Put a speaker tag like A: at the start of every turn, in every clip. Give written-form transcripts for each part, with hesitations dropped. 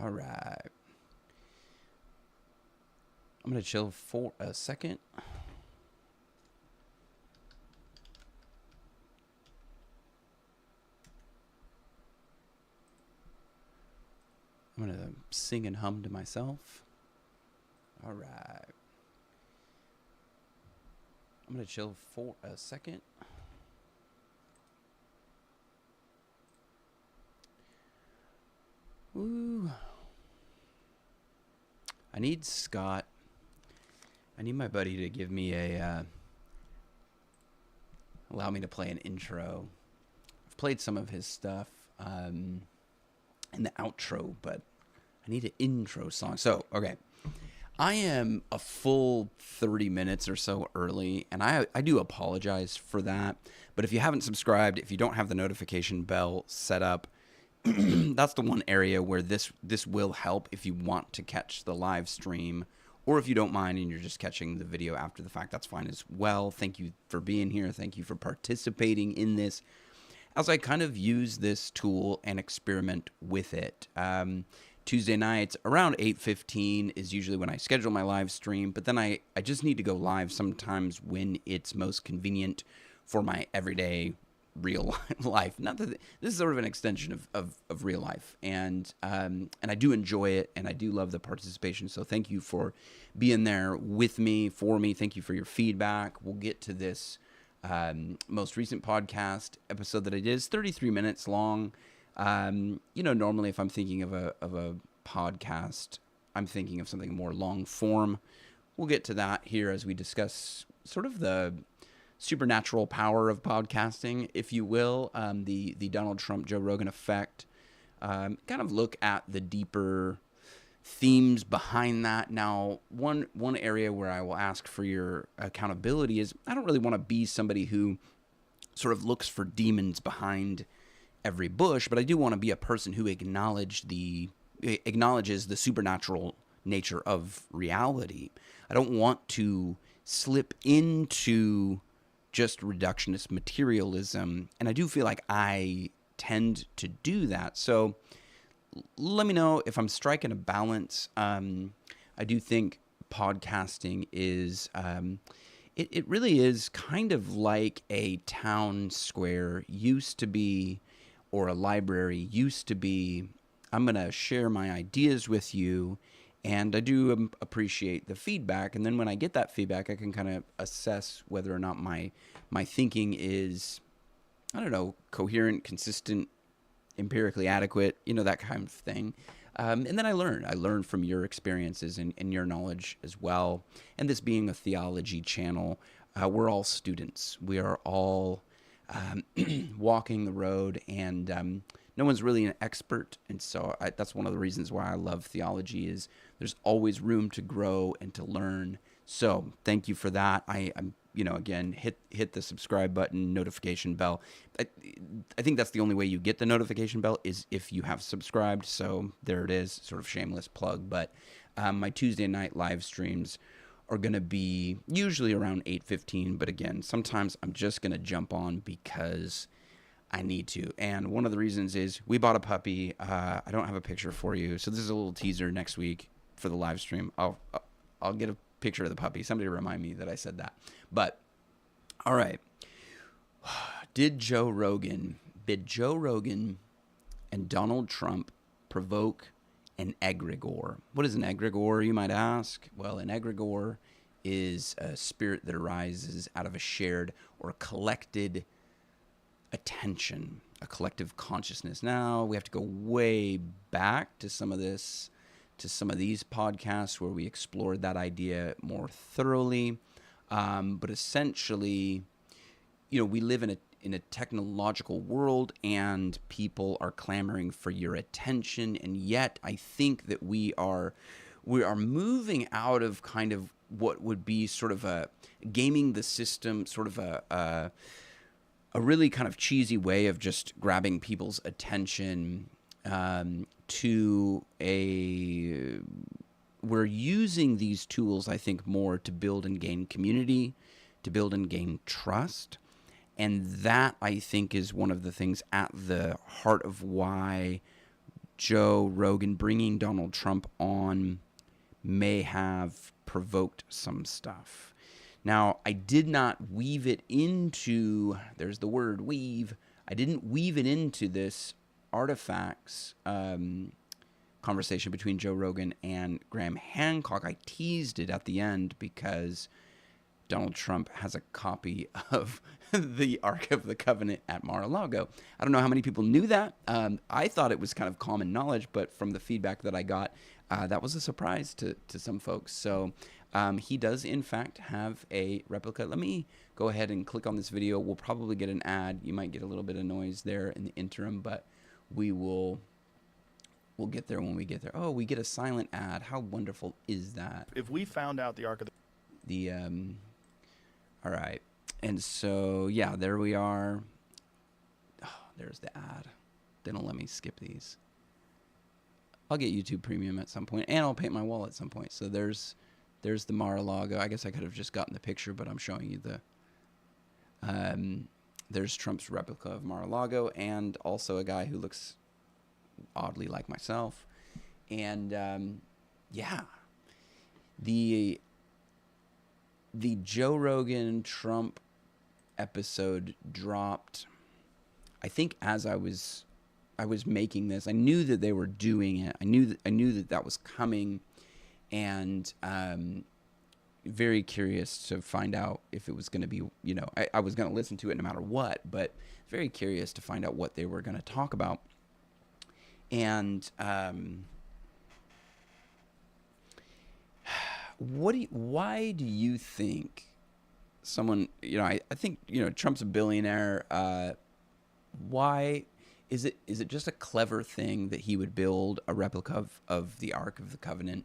A: All right. I'm going to chill for a second. I'm going to sing and hum to myself. All right. I'm going to chill for a second. Woo. I need Scott. I need my buddy to give me allow me to play an intro. I've played some of his stuff in the outro, but I need an intro song. So, okay. I am a full 30 minutes or so early, and I do apologize for that. But if you haven't subscribed, if you don't have the notification bell set up, that's the one area where this will help if you want to catch the live stream, or if you don't mind and you're just catching the video after the fact, that's fine as well. Thank you for being here. Thank you for participating in this as I kind of use this tool and experiment with it. Tuesday nights around 8:15 is usually when I schedule my live stream, but then I just need to go live sometimes when it's most convenient for my everyday real life. Not that this is sort of an extension of real life, and I do enjoy it, and I do love the participation. So thank you for being there with me, for me. Thank you for your feedback. We'll get to this most recent podcast episode that I did. It's 33 minutes long. Normally if I'm thinking of a podcast, I'm thinking of something more long form. We'll get to that here as we discuss sort of the supernatural power of podcasting, if you will, the Donald Trump, Joe Rogan effect, kind of look at the deeper themes behind that. Now, one area where I will ask for your accountability is I don't really want to be somebody who sort of looks for demons behind every bush, but I do want to be a person who acknowledges the supernatural nature of reality. I don't want to slip into just reductionist materialism, and I do feel like I tend to do that. So let me know if I'm striking a balance. I do think podcasting is it really is kind of like a town square used to be, or a library used to be. I'm going to share my ideas with you, and I do appreciate the feedback. And then when I get that feedback, I can kind of assess whether or not my thinking is, I don't know, coherent, consistent, empirically adequate, that kind of thing. And then I learn from your experiences and your knowledge as well. And this being a theology channel, we're all students. We are all walking the road, and no one's really an expert. And so that's one of the reasons why I love theology, is there's always room to grow and to learn. So thank you for that. I'm again, hit the subscribe button, notification bell. I think that's the only way you get the notification bell, is if you have subscribed. So there it is, sort of shameless plug. But my Tuesday night live streams are going to be usually around 8:15. But again, sometimes I'm just going to jump on because I need to. And one of the reasons is we bought a puppy. I don't have a picture for you, so this is a little teaser next week for the live stream. I'll get a picture of the puppy. Somebody remind me that I said that. But all right. Did Joe Rogan and Donald Trump provoke an egregore? What is an egregore, you might ask? Well, an egregore is a spirit that arises out of a shared or collected attention, a collective consciousness. Now, we have to go way back to some of these podcasts where we explored that idea more thoroughly. But essentially, we live in a technological world, and people are clamoring for your attention. And yet I think that we are moving out of kind of what would be sort of a gaming the system, sort of a really kind of cheesy way of just grabbing people's attention, to we're using these tools, I think, more to build and gain community, to build and gain trust. And that, I think, is one of the things at the heart of why Joe Rogan bringing Donald Trump on may have provoked some stuff. Now, I did not weave it into, there's the word weave, I didn't weave it into this artifacts conversation between Joe Rogan and Graham Hancock. I teased it at the end because Donald Trump has a copy of the Ark of the Covenant at Mar-a-Lago. I don't know how many people knew that. I thought it was kind of common knowledge, but from the feedback that I got, that was a surprise to some folks. So he does, in fact, have a replica. Let me go ahead and click on this video. We'll probably get an ad. You might get a little bit of noise there in the interim, but we'll get there when we get there. Oh, we get a silent ad. How wonderful is that?
B: If we found out the Ark of
A: the all right. And so, yeah, there we are. Oh, there's the ad. They don't let me skip these. I'll get YouTube Premium at some point, and I'll paint my wall at some point. So there's the Mar-a-Lago. I guess I could have just gotten the picture, but I'm showing you the... there's Trump's replica of Mar-a-Lago, and also a guy who looks oddly like myself. And, yeah. The Joe Rogan Trump episode dropped, I think, as I was making this. I knew that they were doing it. I knew that was coming, and very curious to find out if it was going to be, I was going to listen to it no matter what, but very curious to find out what they were going to talk about. And why do you think someone, I think, Trump's a billionaire. Why is it just a clever thing that he would build a replica of the Ark of the Covenant?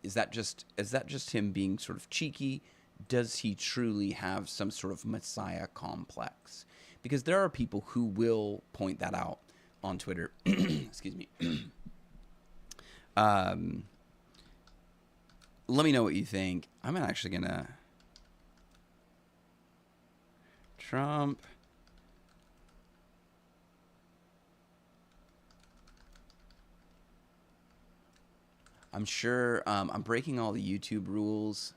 A: Is that just him being sort of cheeky? Does he truly have some sort of Messiah complex? Because there are people who will point that out on Twitter. Excuse me. Let me know what you think. I'm actually gonna Trump. I'm sure I'm breaking all the YouTube rules.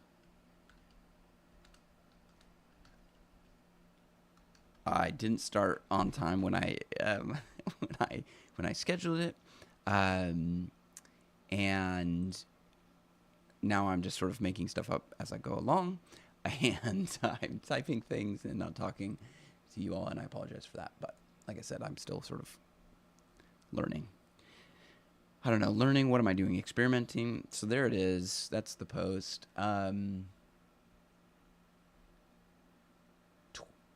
A: I didn't start on time when I when I scheduled it, and now I'm just sort of making stuff up as I go along, and I'm typing things and not talking to you all, and I apologize for that. But like I said, I'm still sort of learning. I don't know, learning, what am I doing? Experimenting. So there it is. That's the post.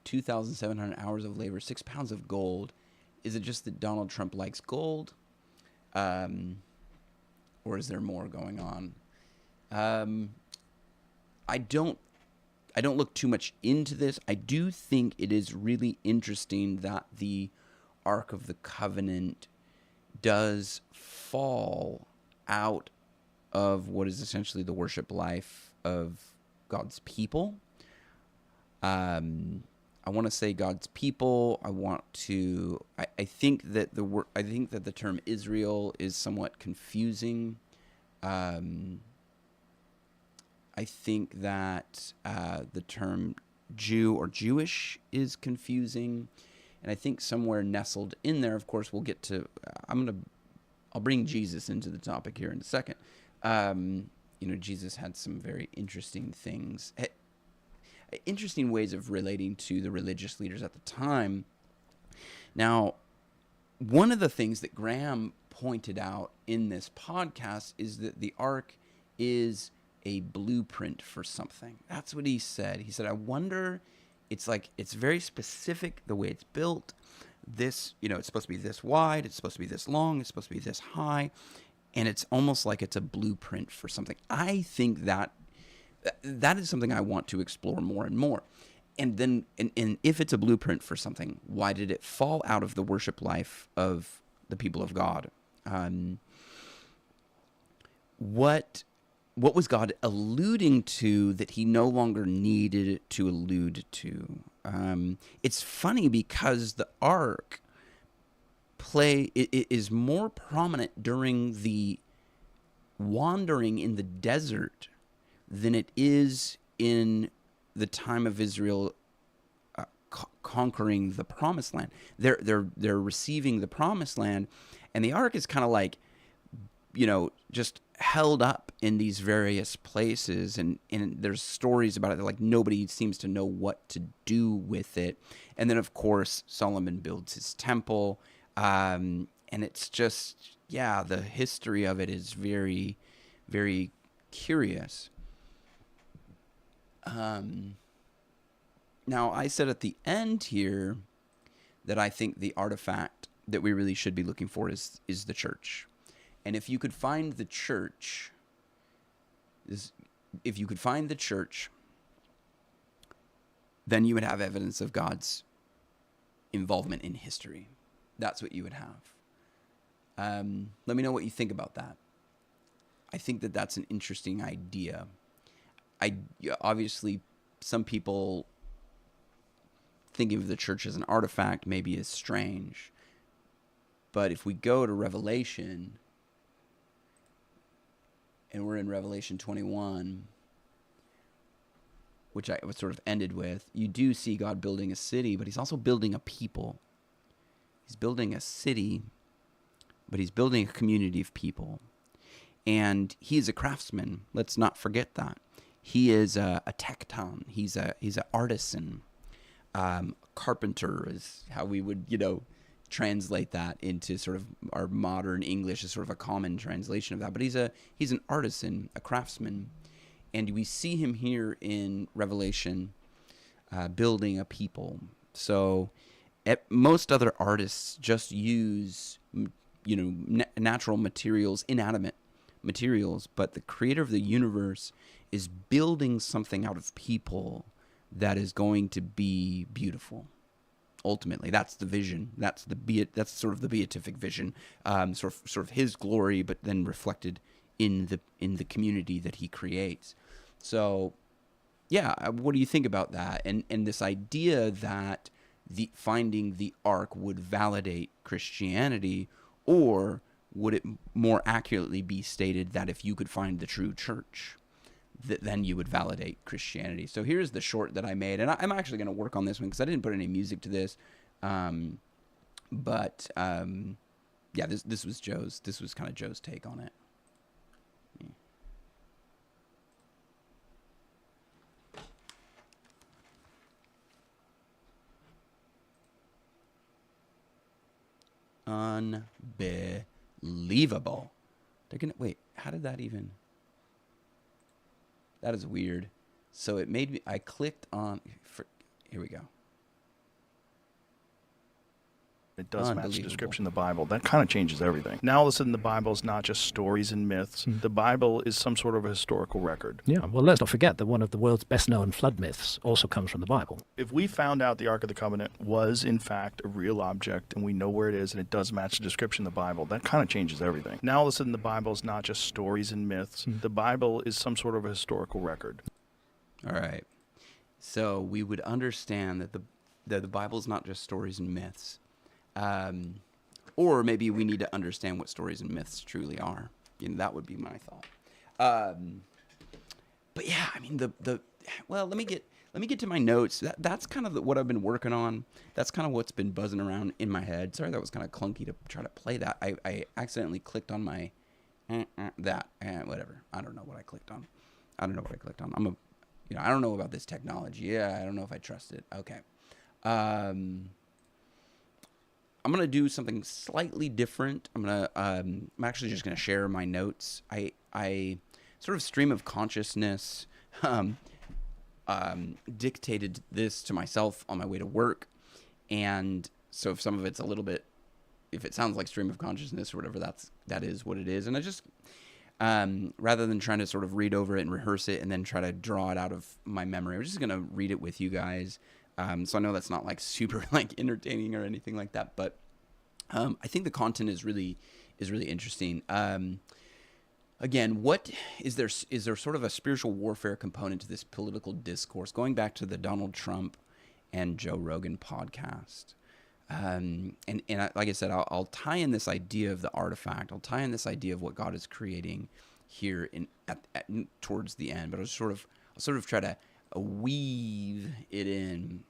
A: 2,700 hours of labor, 6 pounds of gold. Is it just that Donald Trump likes gold? Or is there more going on? I don't look too much into this. I do think it is really interesting that the Ark of the Covenant does fall out of what is essentially the worship life of God's people. I want to say God's people. I think that the term Israel is somewhat confusing. I think that the term Jew or Jewish is confusing. And I think somewhere nestled in there, of course, we'll get to, I'll bring Jesus into the topic here in a second. Jesus had some very interesting things, interesting ways of relating to the religious leaders at the time. Now, one of the things that Graham pointed out in this podcast is that the Ark is a blueprint for something. That's what he said. He said, I wonder, it's very specific the way it's built. This, it's supposed to be this wide, it's supposed to be this long, it's supposed to be this high, and it's almost like it's a blueprint for something. I think that is something I want to explore more and more. And then, and if it's a blueprint for something, why did it fall out of the worship life of the people of God? What was God alluding to that he no longer needed to allude to? It's funny because the Ark it is more prominent during the wandering in the desert than it is in the time of Israel conquering the promised land. They're receiving the promised land, and the ark is kind of like, just held up in these various places, and there's stories about it that, like, nobody seems to know what to do with it. And then, of course, Solomon builds his temple, and it's just, the history of it is very, very curious. Now, I said at the end here that I think the artifact that we really should be looking for is the church. And if you could find the church, then you would have evidence of God's involvement in history. That's what you would have. Let me know what you think about that. I think that that's an interesting idea. Obviously, some people thinking of the church as an artifact maybe is strange. But if we go to Revelation, and we're in Revelation 21, which I sort of ended with, you do see God building a city, but he's also building a people. He's building a city, but he's building a community of people. And he is a craftsman. Let's not forget that. He is a tecton. He's an artisan. Carpenter is how we would, translate that into sort of our modern English is sort of a common translation of that. But he's an artisan, a craftsman. And we see him here in Revelation building a people. So most other artists just use, natural materials, inanimate materials. But the creator of the universe is building something out of people that is going to be beautiful. Ultimately, that's the vision. That's sort of the beatific vision, sort of his glory, but then reflected in the community that he creates. So, what do you think about that? And this idea that finding the ark would validate Christianity, or would it more accurately be stated that if you could find the true church, that then you would validate Christianity? So here's the short that I made, and I'm actually going to work on this one because I didn't put any music to this. This was Joe's. This was kind of Joe's take on it. Unbelievable. They're gonna wait. How did that even? That is weird. So it made me, I clicked on, here we go.
B: It does match the description of the Bible. That kind of changes everything. Now all of a sudden the Bible is not just stories and myths. The Bible is some sort of a historical record.
C: Yeah, well, let's not forget that one of the world's best-known flood myths also comes from the Bible.
B: If we found out the Ark of the Covenant was, in fact, a real object, and we know where it is, and it does match the description of the Bible, that kind of changes everything. Now all of a sudden the Bible is not just stories and myths. The Bible is some sort of a historical record.
A: All right. So we would understand that the Bible is not just stories and myths. Or maybe we need to understand what stories and myths truly are. That would be my thought. But yeah, I mean, let me get to my notes. That's kind of what I've been working on. That's kind of what's been buzzing around in my head. Sorry, that was kind of clunky to try to play that. I accidentally clicked on my whatever. I don't know what I clicked on. I don't know about this technology. Yeah, I don't know if I trust it. Okay. I'm going to do something slightly different. I'm actually just going to share my notes. I sort of stream of consciousness dictated this to myself on my way to work. And so if some of it's a little bit, if it sounds like stream of consciousness or whatever, that is what it is. And I just, rather than trying to sort of read over it and rehearse it and then try to draw it out of my memory, I'm just going to read it with you guys. So I know that's not like super like entertaining or anything like that, but I think the content is really interesting. Again, what is there sort of a spiritual warfare component to this political discourse? Going back to the Donald Trump and Joe Rogan podcast, Like I said, I'll tie in this idea of the artifact. I'll tie in this idea of what God is creating here towards the end. But I'll sort of try to weave it in,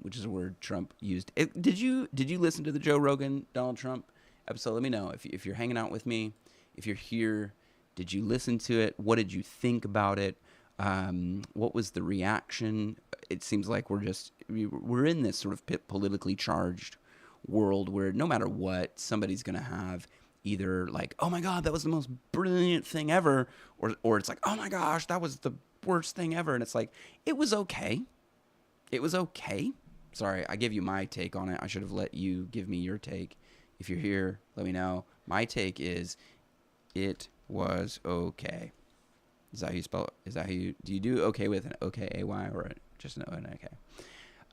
A: which is a word Trump used. Did you listen to the Joe Rogan Donald Trump episode? Let me know if you're hanging out with me, if you're here. Did you listen to it? What did you think about it? What was the reaction? It seems like we're in this sort of politically charged world where no matter what, somebody's going to have either like, oh my God, that was the most brilliant thing ever, or it's like, oh my gosh, that was the worst thing ever. And it's like, it was okay. It was okay. Sorry, I gave you my take on it. I should have let you give me your take. If you're here, let me know. My take is, it was okay. Is that how you spell it? Is that how do you do okay with an okay-ay or just an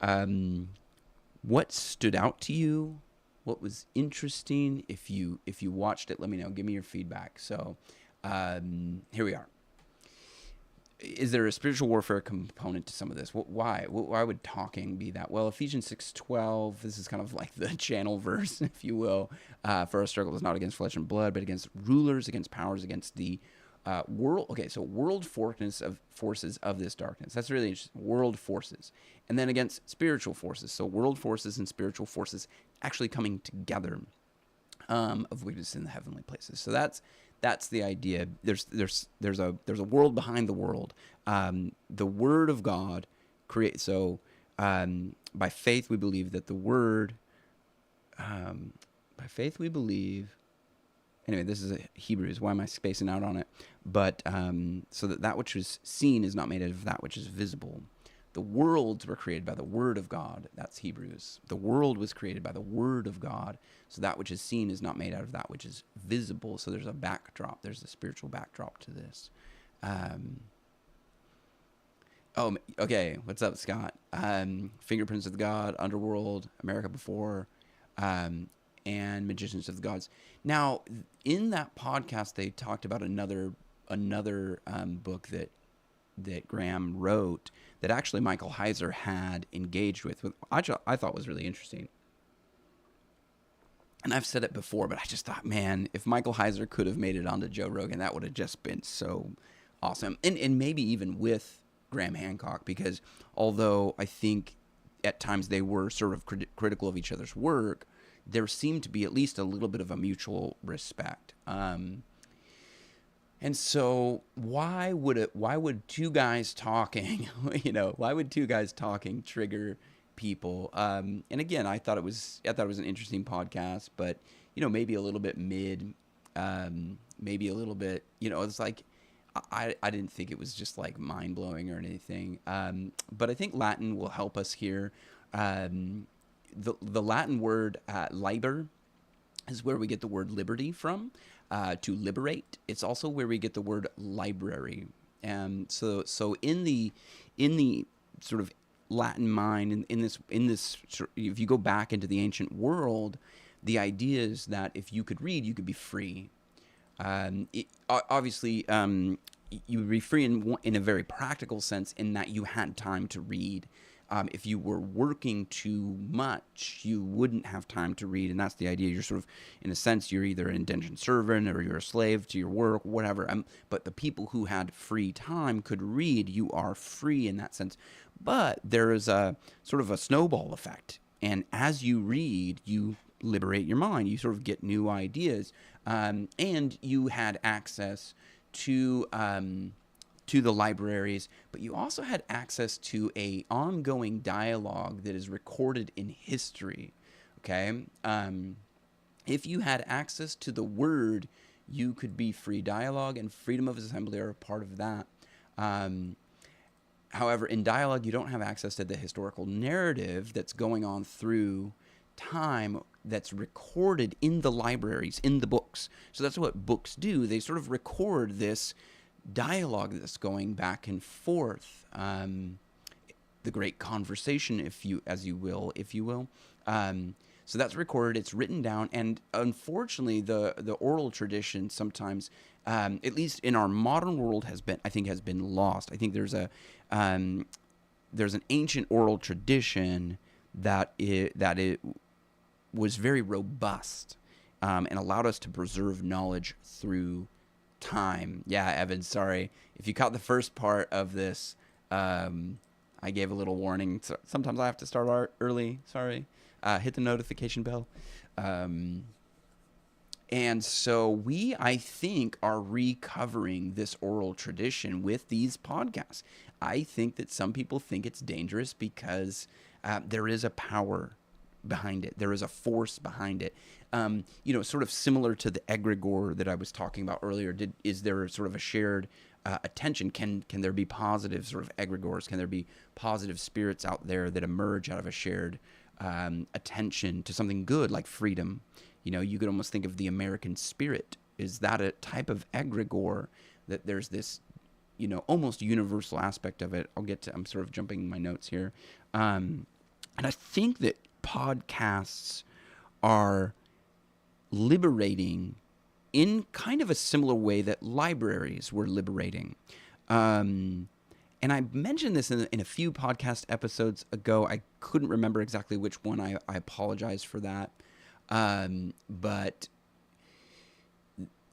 A: okay? What stood out to you? What was interesting? If you watched it, let me know. Give me your feedback. So here we are. Is there a spiritual warfare component to some of this? Why would talking be that? Well, Ephesians 6:12, this is kind of like the channel verse, if you will. For our struggle is not against flesh and blood, but against rulers, against powers, against the world. Okay, so world forces of this darkness. That's really interesting. World forces. And then against spiritual forces. So world forces and spiritual forces actually coming together of wickedness in the heavenly places. So that's the idea. There's a world behind the world. The Word of God creates. So by faith we believe that the Word. By faith we believe. Anyway, this is Hebrews. Why am I spacing out on it? But so that which is seen is not made out of that which is visible. The worlds were created by the Word of God. That's Hebrews. The world was created by the Word of God. So that which is seen is not made out of that which is visible. So there's a backdrop. There's a spiritual backdrop to this. Oh, okay. What's up, Scott? Fingerprints of the God, Underworld, America Before, and Magicians of the Gods. Now, in that podcast, they talked about another book that Graham wrote that actually Michael Heiser had engaged with I thought was really interesting. And I've said it before, but I just thought, man, if Michael Heiser could have made it onto Joe Rogan, that would have just been so awesome. And maybe even with Graham Hancock, because although I think at times they were sort of critical of each other's work, there seemed to be at least a little bit of a mutual respect. And so why would two guys talking, why would two guys talking trigger people? And again, I thought it was an interesting podcast, but maybe a little bit mid, maybe a little bit, it's like, I didn't think it was just like mind blowing or anything. But I think Latin will help us here. The Latin word liber is where we get the word liberty from, to liberate. It's also where we get the word library. So in the sort of Latin mind, in this, if you go back into the ancient world, the idea is that if you could read, you could be free. Obviously, you would be free in a very practical sense, in that you had time to read. If you were working too much, you wouldn't have time to read, and that's the idea. You're sort of, in a sense, you're either an indentured servant or you're a slave to your work, whatever. But the people who had free time could read. You are free in that sense. But there is a sort of a snowball effect, and as you read, you liberate your mind. You sort of get new ideas, and you had access to the libraries, but you also had access to a ongoing dialogue that is recorded in history. Okay, if you had access to the Word, you could be free. Dialogue and freedom of assembly are a part of that. However, in dialogue, you don't have access to the historical narrative that's going on through time, that's recorded in the libraries, in the books. So that's what books do. They sort of record this dialogue that's going back and forth, the great conversation, if you will. So that's recorded, it's written down, and unfortunately, the oral tradition sometimes, at least in our modern world, has been lost. I think there's an ancient oral tradition that was very robust and allowed us to preserve knowledge through time. Yeah, Evan, sorry. If you caught the first part of this, I gave a little warning. So sometimes I have to start early. Sorry. Hit the notification bell. And so we, I think, are recovering this oral tradition with these podcasts. I think that some people think it's dangerous because there is a power behind it. There is a force behind it. Sort of similar to the egregore that I was talking about earlier. Is there sort of a shared attention? Can there be positive sort of egregores? Can there be positive spirits out there that emerge out of a shared attention to something good like freedom? You could almost think of the American spirit. Is that a type of egregore that there's this, almost universal aspect of it? I'm sort of jumping my notes here. And I think that podcasts are liberating in kind of a similar way that libraries were liberating. And I mentioned this in a few podcast episodes ago. I couldn't remember exactly which one. I apologize for that. But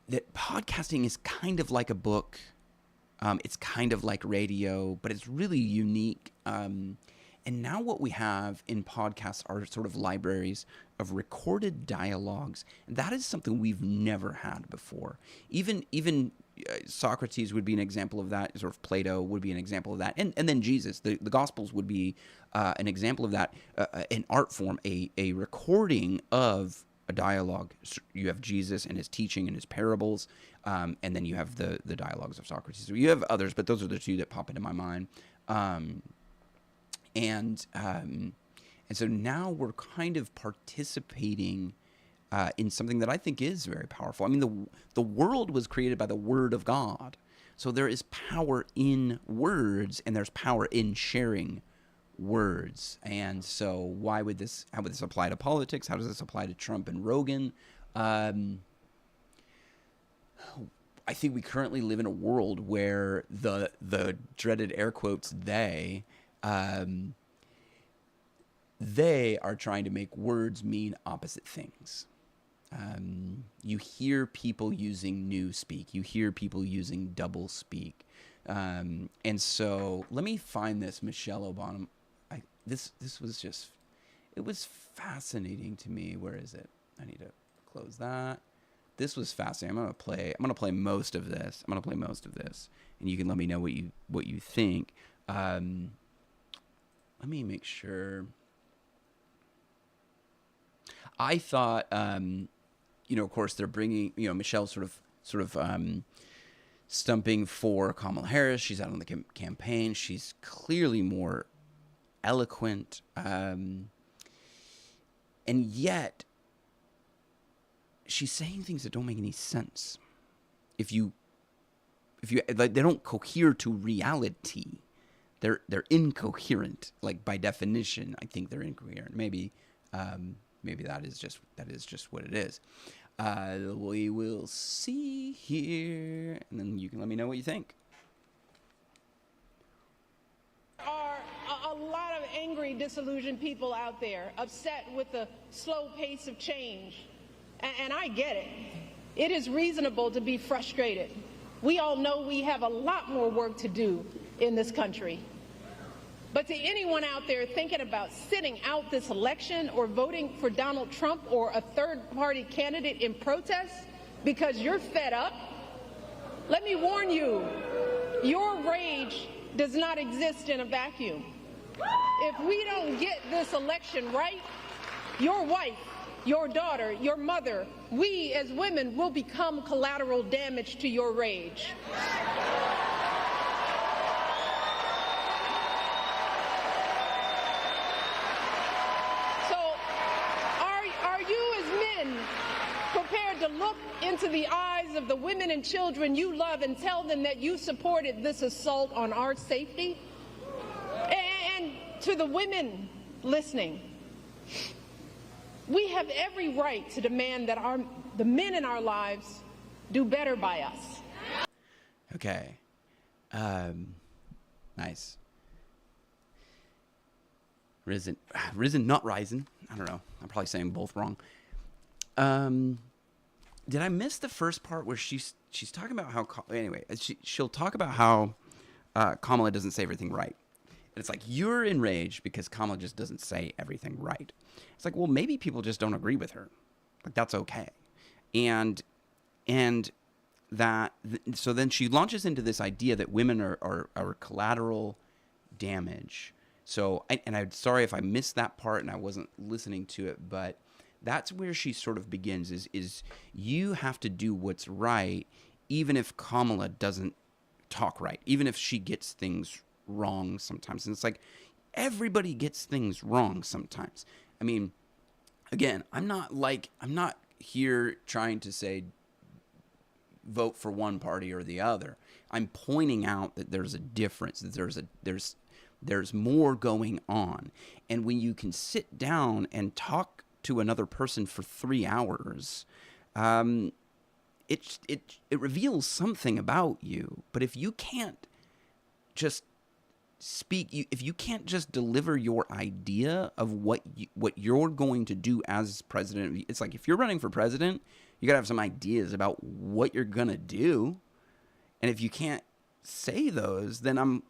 A: that podcasting is kind of like a book. It's kind of like radio, but it's really unique. And now what we have in podcasts are sort of libraries of recorded dialogues. And that is something we've never had before. Even Socrates would be an example of that. Sort of Plato would be an example of that. And then Jesus, the Gospels would be an example of that, an art form, a recording of a dialogue. So you have Jesus and his teaching and his parables, and then you have the dialogues of Socrates. So you have others, but those are the two that pop into my mind. And so now we're kind of participating in something that I think is very powerful. I mean, the world was created by the Word of God. So there is power in words, and there's power in sharing words. And so how would this apply to politics? How does this apply to Trump and Rogan? I think we currently live in a world where the dreaded air quotes they are trying to make words mean opposite things. You hear people using newspeak. You hear people using double speak. And so let me find this Michelle Obama. This was just, it was fascinating to me. Where is it? I need to close that. This was fascinating. I'm gonna play most of this. And you can let me know what you think. Let me make sure. I thought, of course, they're bringing, Michelle sort of stumping for Kamala Harris. She's out on the campaign. She's clearly more eloquent, and yet she's saying things that don't make any sense. If you like, they don't cohere to reality. They're incoherent. Like, by definition, I think they're incoherent. Maybe that is just what it is. We will see here, and then you can let me know what you think.
D: Are a lot of angry, disillusioned people out there, upset with the slow pace of change. And I get it. It is reasonable to be frustrated. We all know we have a lot more work to do in this country. But to anyone out there thinking about sitting out this election or voting for Donald Trump or a third-party candidate in protest because you're fed up, let me warn you, your rage does not exist in a vacuum. If we don't get this election right, your wife, your daughter, your mother, we as women will become collateral damage to your rage. Prepared to look into the eyes of the women and children you love and tell them that you supported this assault on our safety? And to the women listening, we have every right to demand that the men in our lives do better by us.
A: Okay. Nice. Risen, not rising. I don't know. I'm probably saying both wrong. Did I miss the first part where she's talking about how anyway she'll talk about how Kamala doesn't say everything right, and it's like you're enraged because Kamala just doesn't say everything right. It's like, well, maybe people just don't agree with her, like that's okay, and that so then she launches into this idea that women are collateral damage. So I'm sorry if I missed that part and I wasn't listening to it, but that's where she sort of begins is you have to do what's right, even if Kamala doesn't talk right, even if she gets things wrong sometimes. And it's like, everybody gets things wrong sometimes. I mean, again, I'm not here trying to say vote for one party or the other. I'm pointing out that there's a difference, that there's more going on. And when you can sit down and talk to another person for 3 hours, it reveals something about you. But if you can't just speak, if you can't just deliver your idea of what you're going to do as president, it's like if you're running for president, you gotta have some ideas about what you're gonna do. And if you can't say those, then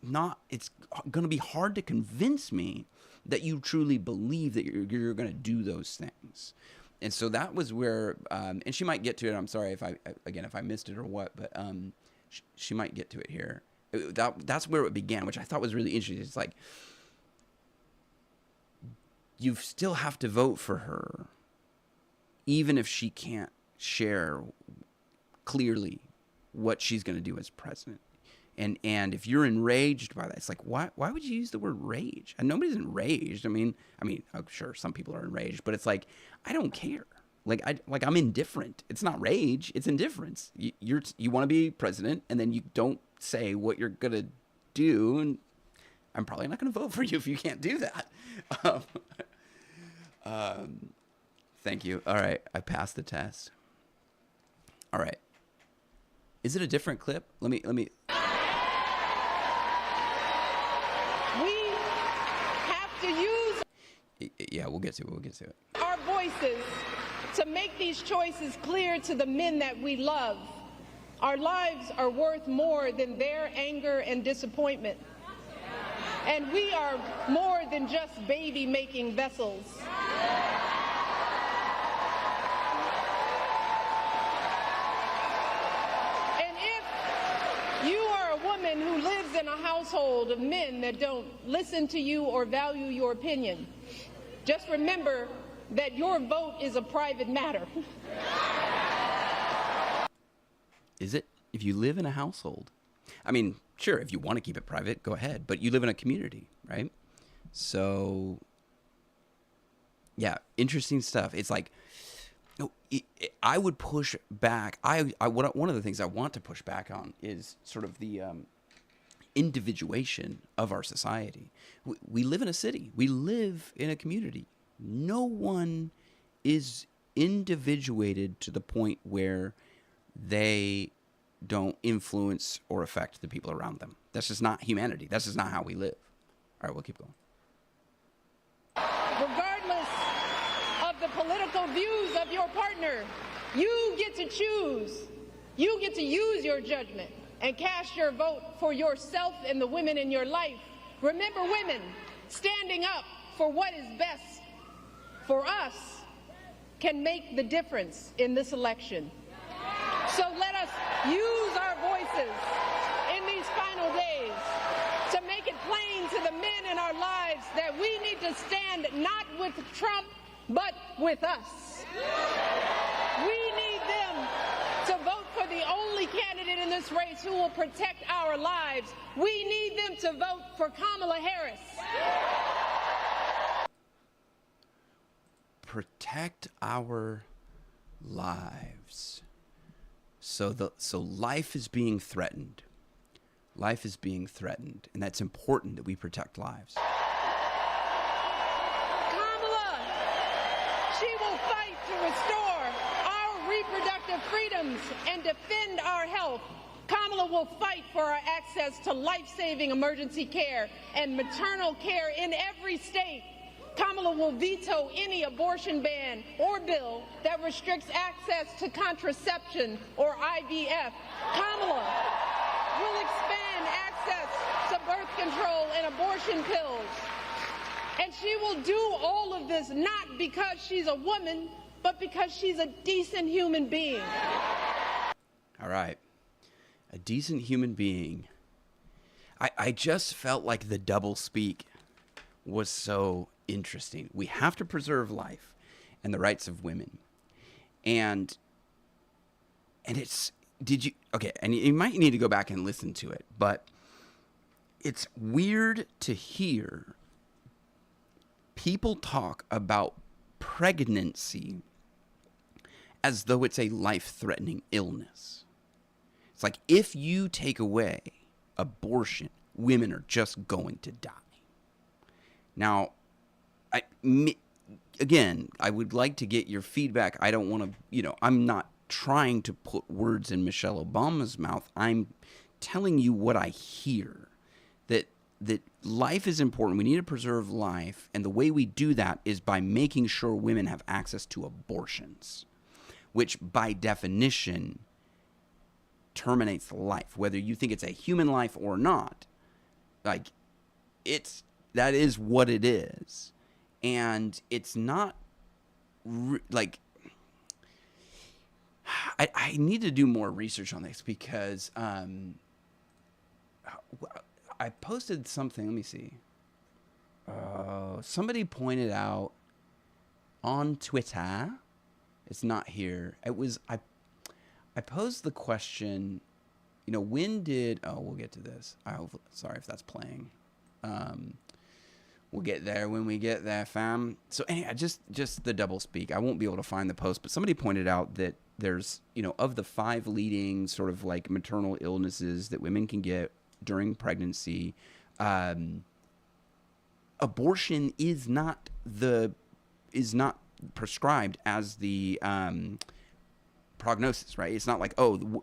A: it's gonna be hard to convince me that you truly believe that you're gonna do those things. And so that was where, and she might get to it. I'm sorry if I missed it or what, but she might get to it here. That's where it began, which I thought was really interesting. It's like, you still have to vote for her, even if she can't share clearly what she's going to do as president. And if you're enraged by that, it's like, why would you use the word rage? And nobody's enraged. I mean, I'm sure some people are enraged, but it's like, I don't care. I'm indifferent. It's not rage. It's indifference. You want to be president, and then you don't say what you're going to do, and I'm probably not going to vote for you if you can't do that. Thank you. All right. I passed the test. All right. Is it a different clip? Let me.
D: We have to use.
A: Yeah, we'll get to it.
D: Our voices to make these choices clear to the men that we love. Our lives are worth more than their anger and disappointment. And we are more than just baby-making vessels. And if you are a woman who lives in a household of men that don't listen to you or value your opinion, just remember that your vote is a private matter.
A: Is it? If you live in a household, I mean, sure, if you want to keep it private, go ahead, but you live in a community, right? So, yeah, interesting stuff. It's like, I would push back. One of the things I want to push back on is sort of the individuation of our society. We live in a city. We live in a community. No one is individuated to the point where they don't influence or affect the people around them. That's just not humanity. That's just not how we live. All right, we'll keep going.
D: Regardless of the political views of your partner, you get to choose. You get to use your judgment and cast your vote for yourself and the women in your life. Remember, women, standing up for what is best for us can make the difference in this election. So let us use our voices in these final days to make it plain to the men in our lives that we need to stand not with Trump, but with us. We need them to vote for the only candidate in this race who will protect our lives. We need them to vote for Kamala Harris.
A: Protect our lives. So life is being threatened. Life is being threatened, and that's important that we protect lives.
D: Kamala, she will fight to restore our reproductive freedoms and defend our health. Kamala will fight for our access to life-saving emergency care and maternal care in every state. Kamala will veto any abortion ban or bill that restricts access to contraception or IVF. Kamala will expand access to birth control and abortion pills. And she will do all of this not because she's a woman, but because she's a decent human being.
A: All right. A decent human being. I just felt like the double speak was so interesting. We have to preserve life and the rights of women. And it's, and you might need to go back and listen to it, but it's weird to hear people talk about pregnancy as though it's a life-threatening illness. It's like, if you take away abortion, women are just going to die. Now, again, I would like to get your feedback. I don't want to, I'm not trying to put words in Michelle Obama's mouth. I'm telling you what I hear, that life is important. We need to preserve life. And the way we do that is by making sure women have access to abortions, which by definition terminates life, whether you think it's a human life or not. Like, that is what it is. And it's not I need to do more research on this because I posted something. Let me see. Somebody pointed out on Twitter. It's not here. It was I posed the question, when did... Oh, we'll get to this. Sorry if that's playing. We'll get there when we get there, fam. So anyway, just the double speak. I won't be able to find the post, but somebody pointed out that there's, of the 5 leading sort of like maternal illnesses that women can get during pregnancy, abortion is not prescribed as the prognosis, right? It's not like,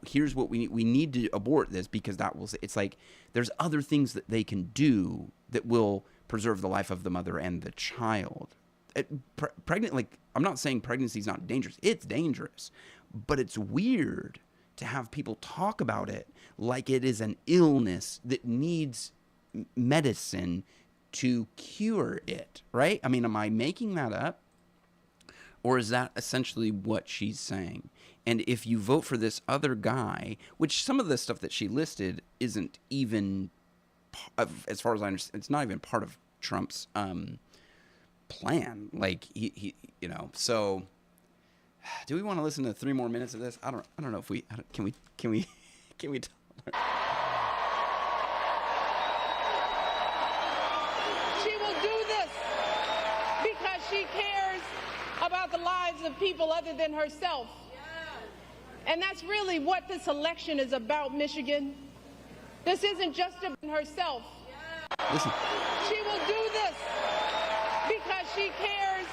A: here's what we need to abort this because that will. It's like there's other things that they can do that will preserve the life of the mother and the child. I'm not saying pregnancy is not dangerous. It's dangerous, but it's weird to have people talk about it like it is an illness that needs medicine to cure it, right? I mean, am I making that up? Or is that essentially what she's saying? And if you vote for this other guy, which some of the stuff that she listed isn't even, as far as I understand, it's not even part of Trump's plan. Like he So, do we want to listen to 3 more minutes of this? I don't know if we can we.
D: She will do this because she cares about the lives of people other than herself. And that's really what this election is about, Michigan. This isn't just about herself.
A: Listen.
D: She will do this because she cares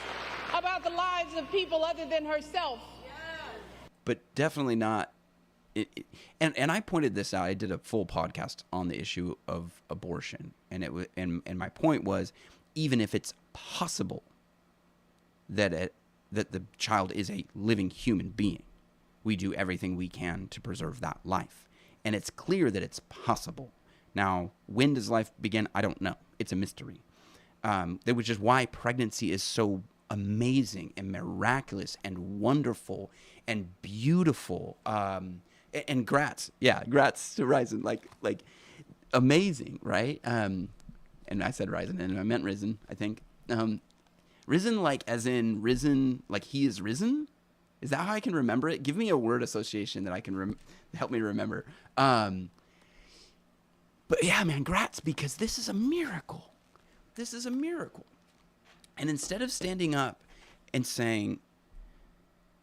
D: about the lives of people other than herself.
A: But definitely not. And I pointed this out. I did a full podcast on the issue of abortion, and it was and my point was, even if it's possible that the child is a living human being, we do everything we can to preserve that life. And it's clear that it's possible. Now, when does life begin? I don't know. It's a mystery. Which is why pregnancy is so amazing and miraculous and wonderful and beautiful. And grats. Yeah, grats to Ryzen. Like amazing, right? And I said Ryzen, and I meant risen, I think. Risen, like as in risen, like he is risen? Is that how I can remember it? Give me a word association that I can help me remember. But yeah, man, grats, because this is a miracle. This is a miracle. And instead of standing up and saying,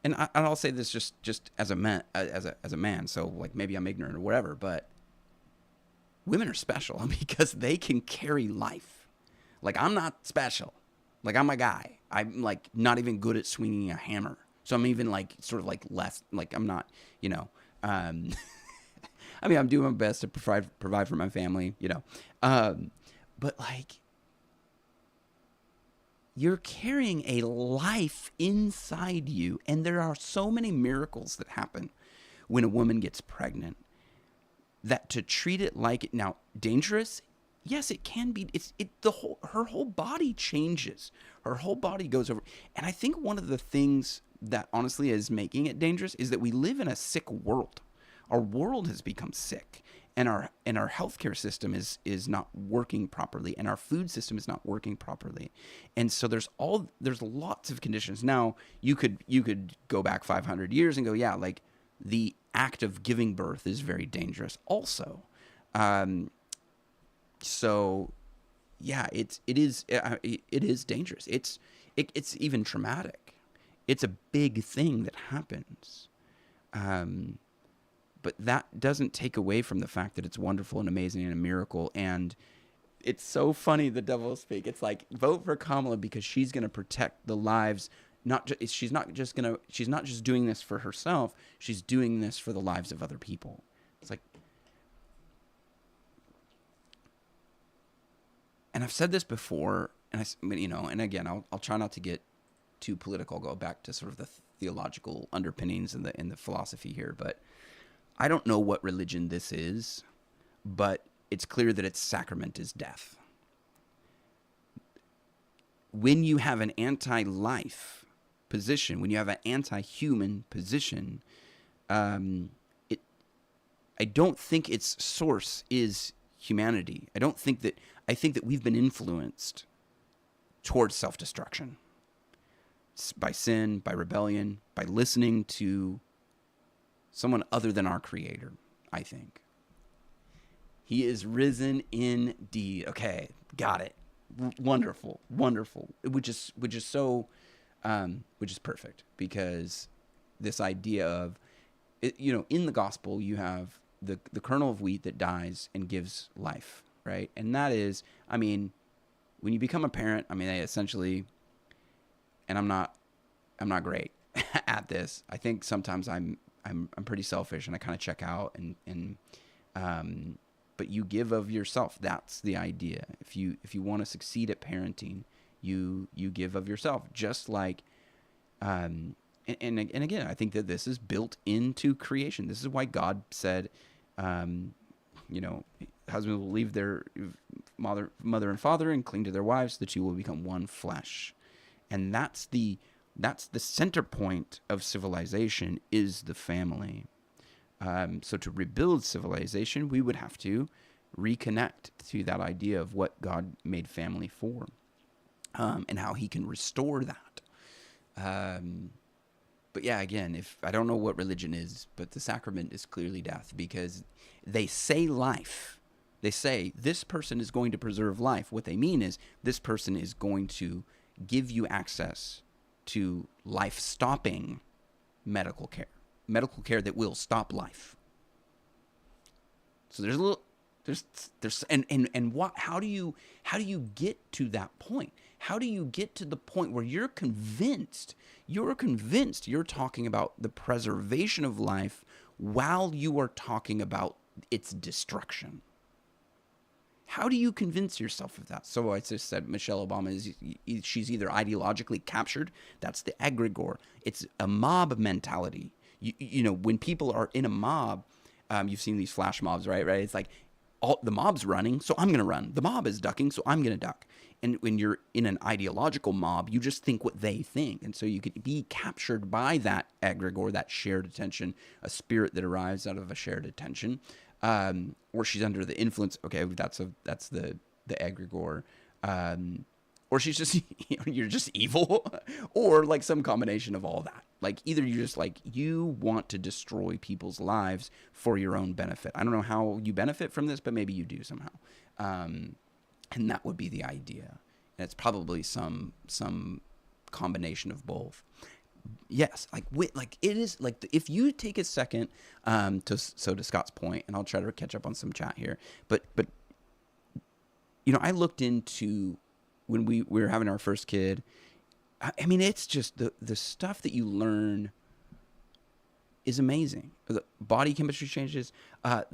A: and I'll say this just as a man, so like maybe I'm ignorant or whatever, but women are special because they can carry life. Like, I'm not special. Like, I'm a guy. I'm like not even good at swinging a hammer. So I'm even like sort of like less, like I'm not, I mean, I'm doing my best to provide for my family, but like, you're carrying a life inside you. And there are so many miracles that happen when a woman gets pregnant, that to treat it like, now, dangerous, yes, it can be. Her whole body changes. Her whole body goes over. And I think one of the things that honestly is making it dangerous is that we live in a sick world. Our world has become sick, and our healthcare system is not working properly, and our food system is not working properly. And so there's lots of conditions. Now, you could go back 500 years and go, yeah, like the act of giving birth is very dangerous also. So yeah, it is dangerous. It's even traumatic. It's a big thing that happens. But that doesn't take away from the fact that it's wonderful and amazing and a miracle. And it's so funny, the devil speak. It's like, vote for Kamala because she's going to protect the lives. She's not just doing this for herself. She's doing this for the lives of other people. It's like, and I've said this before, and again, I'll try not to get too political. I'll go back to sort of the theological underpinnings in the philosophy here, but I don't know what religion this is, but it's clear that its sacrament is death. When you have an anti-life position, when you have an anti-human position, I don't think its source is humanity. I think that we've been influenced towards self-destruction by sin, by rebellion, by listening to someone other than our Creator, I think. He is risen indeed. Okay, got it. Wonderful, wonderful. Which is perfect, because this idea of, in the gospel you have the kernel of wheat that dies and gives life, right? And that is, when you become a parent, they essentially, and I'm not great at this. I think sometimes I'm pretty selfish and I kind of check out but you give of yourself. That's the idea. If you want to succeed at parenting, you give of yourself, just like, and again, I think that this is built into creation. This is why God said, husbands will leave their mother and father and cling to their wives. The two will become one flesh. And that's the center point of civilization, is the family. So to rebuild civilization, we would have to reconnect to that idea of what God made family for, and how he can restore that. But yeah, again, if I don't know what religion is, but the sacrament is clearly death, because they say life. They say this person is going to preserve life. What they mean is this person is going to give you access to life-stopping medical care that will stop life. So there's a little, and what? How do you get to that point? How do you get to the point where you're convinced you're talking about the preservation of life while you are talking about its destruction? How do you convince yourself of that? So I just said Michelle Obama she's either ideologically captured. That's the egregore. It's a mob mentality. When people are in a mob, you've seen these flash mobs, right? It's like, the mob's running, so I'm going to run. The mob is ducking, so I'm going to duck. And when you're in an ideological mob, you just think what they think. And so you could be captured by that egregore, that shared attention, a spirit that arrives out of a shared attention. Or she's under the influence. Okay, that's the egregore. Or she's just, you're just evil, or like some combination of all that. Like either you're just like, you want to destroy people's lives for your own benefit. I don't know how you benefit from this, but maybe you do somehow. And that would be the idea. And it's probably some combination of both. Yes, it is like, if you take a second, to Scott's point, and I'll try to catch up on some chat here, but I looked into when we were having our first kid. It's just the stuff that you learn is amazing. The body chemistry changes. How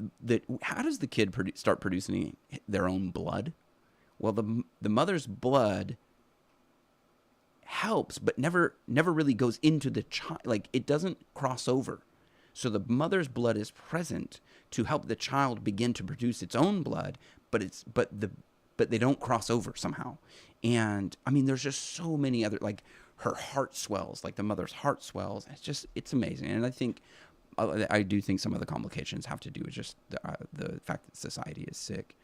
A: does the kid start producing their own blood? Well, the mother's blood helps, but never really goes into the child. Like, it doesn't cross over. So the mother's blood is present to help the child begin to produce its own blood, but they don't cross over somehow. And I mean, there's just so many other, like, her heart swells, like the mother's heart swells. It's amazing. And I do think some of the complications have to do with just the fact that society is sick.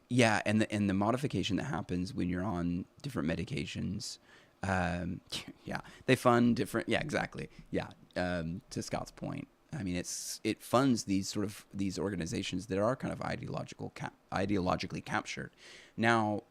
A: Yeah, and the modification that happens when you're on different medications. Yeah, they fund different. Yeah, exactly. Yeah, to Scott's point, I mean, it funds these organizations that are kind of ideologically captured. Now,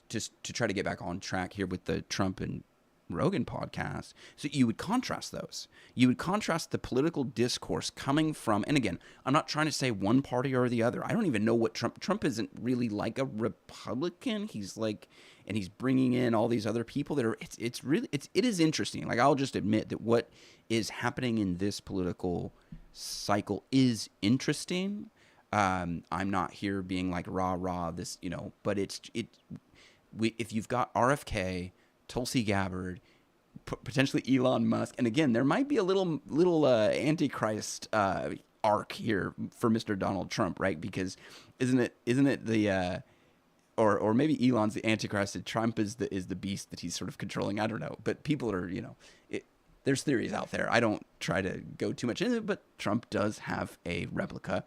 A: just to try to get back on track here with the Trump and Rogan podcast, so you would contrast those. You would contrast the political discourse coming from, and again, I'm not trying to say one party or the other. I don't even know what Trump isn't really like a Republican. He's like, and he's bringing in all these other people that are, it is interesting. Like, I'll just admit that what is happening in this political cycle is interesting. I'm not here being like rah this, but if you've got RFK, Tulsi Gabbard, potentially Elon Musk, and again, there might be a little antichrist arc here for Mr. Donald Trump, right? Because isn't it the or maybe Elon's the antichrist and Trump is the beast that he's sort of controlling. I don't know, but people are there's theories out there. I don't try to go too much into it, but Trump does have a replica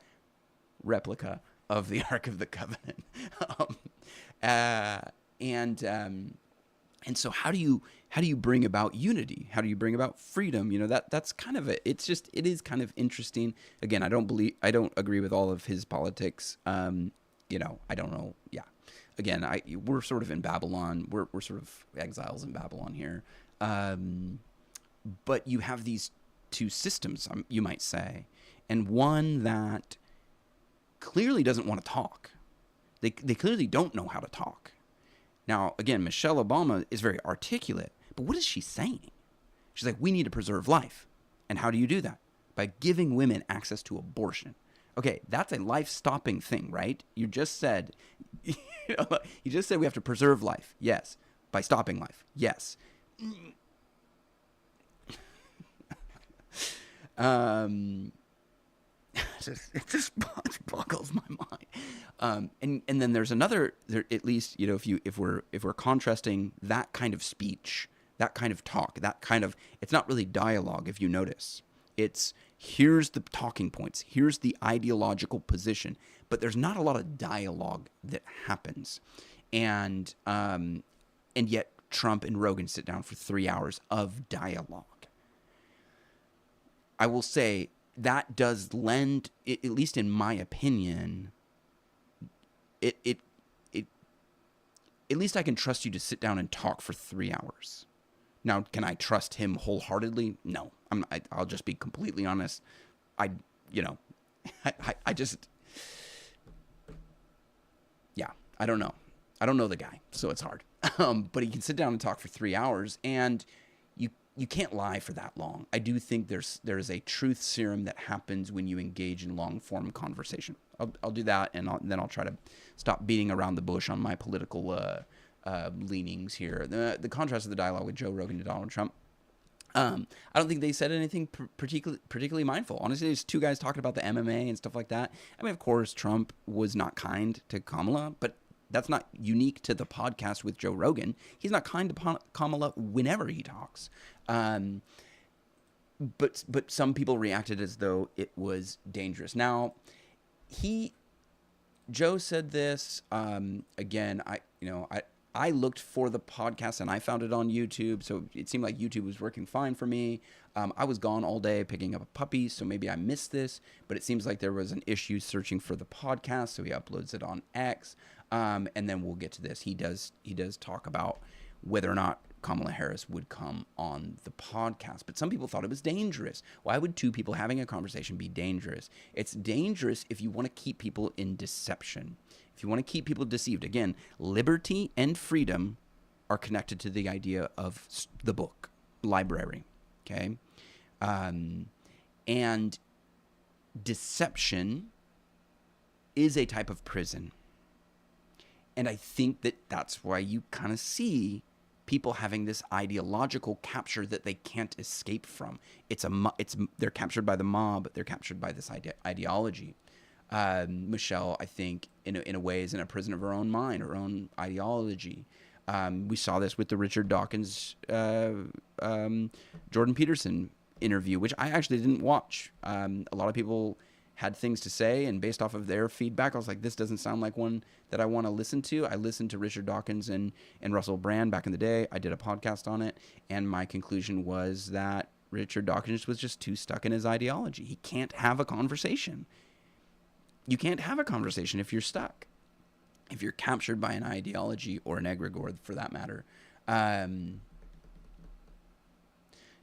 A: of the Ark of the Covenant, and so how do you bring about unity? How do you bring about freedom? That's kind of it. It is kind of interesting. Again, I don't agree with all of his politics. I don't know. Yeah. Again, we're sort of in Babylon. We're sort of exiles in Babylon here. But you have these two systems, you might say, and one that clearly doesn't want to talk. They clearly don't know how to talk. Now, again, Michelle Obama is very articulate, but what is she saying? She's like, we need to preserve life. And how do you do that? By giving women access to abortion. Okay, that's a life-stopping thing, right? You just said, we have to preserve life. Yes. By stopping life. Yes. It just boggles my mind. And then there's another. At least if we're contrasting that kind of speech, that kind of talk, it's not really dialogue. If you notice, it's here's the talking points, here's the ideological position, but there's not a lot of dialogue that happens, and yet Trump and Rogan sit down for 3 hours of dialogue. I will say that does lend, at least in my opinion, it at least I can trust you to sit down and talk for 3 hours. Now, can I trust him wholeheartedly? No. I'll just be completely honest. I don't know. I don't know the guy, so it's hard. But he can sit down and talk for 3 hours, and you can't lie for that long. I do think there's a truth serum that happens when you engage in long-form conversation. I'll do that, and then I'll try to stop beating around the bush on my political leanings here. The contrast of the dialogue with Joe Rogan to Donald Trump. I don't think they said anything particularly mindful. Honestly, there's two guys talking about the MMA and stuff like that. I mean, of course, Trump was not kind to Kamala, but that's not unique to the podcast with Joe Rogan. He's not kind to Kamala whenever he talks. But some people reacted as though it was dangerous. Now, Joe said this, again, I looked for the podcast and I found it on YouTube. So it seemed like YouTube was working fine for me. I was gone all day picking up a puppy, so maybe I missed this, but it seems like there was an issue searching for the podcast. So he uploads it on X. And then we'll get to this. He does talk about whether or not Kamala Harris would come on the podcast. But some people thought it was dangerous. Why would two people having a conversation be dangerous? It's dangerous if you want to keep people in deception. If you want to keep people deceived. Again, liberty and freedom are connected to the idea of the book, library. Okay? And deception is a type of prison. And I think that that's why you kind of see people having this ideological capture that they can't escape from. They're captured by the mob. They're captured by this ideology. Michelle, I think, in a way, is in a prison of her own mind, her own ideology. We saw this with the Richard Dawkins, Jordan Peterson interview, which I actually didn't watch. A lot of people had things to say, and based off of their feedback, I was like, this doesn't sound like one that I want to listen to. I listened to Richard Dawkins and Russel Brand back in the day. I did a podcast on it, and my conclusion was that Richard Dawkins was just too stuck in his ideology. He can't have a conversation. You can't have a conversation if you're stuck. If you're captured by an ideology, or an egregore for that matter.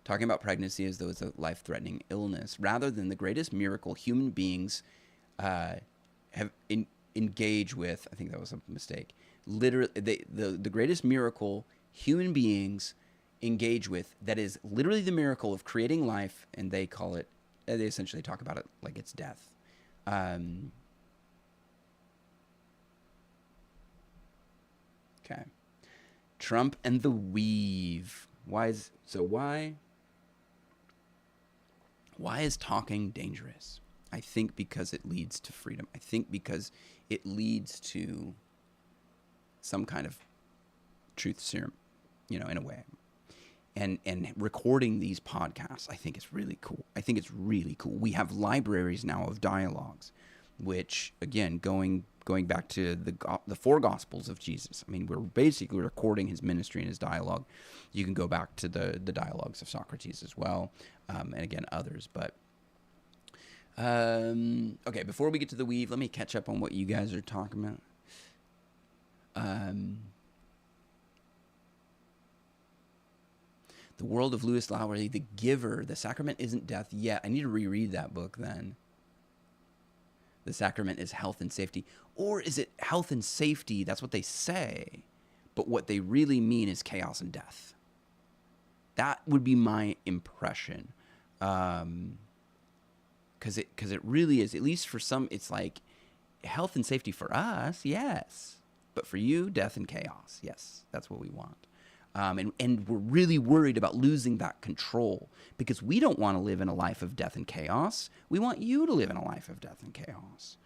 A: Talking about pregnancy as though it's a life-threatening illness, rather than the greatest miracle human beings have engage with. I think that was a mistake. Literally, the greatest miracle human beings engage with, that is literally the miracle of creating life, and they essentially talk about it like it's death. Okay. Trump and the weave. Why is talking dangerous? I think because it leads to freedom. I think because it leads to some kind of truth serum, in a way. And recording these podcasts, I think is really cool. We have libraries now of dialogues, which, again, going back to the four Gospels of Jesus. I mean, we're basically recording his ministry and his dialogue. You can go back to the dialogues of Socrates as well, and again, others. But, okay, before we get to the weave, let me catch up on what you guys are talking about. The World of Lewis Lowery, The Giver, The Sacrament Isn't Death Yet. I need to reread that book then. The sacrament is health and safety. Or is it health and safety? That's what they say. But what they really mean is chaos and death. That would be my impression. Because it really is, at least for some, it's like health and safety for us, yes. But for you, death and chaos, yes. That's what we want. And we're really worried about losing that control, because we don't want to live in a life of death and chaos. We want you to live in a life of death and chaos.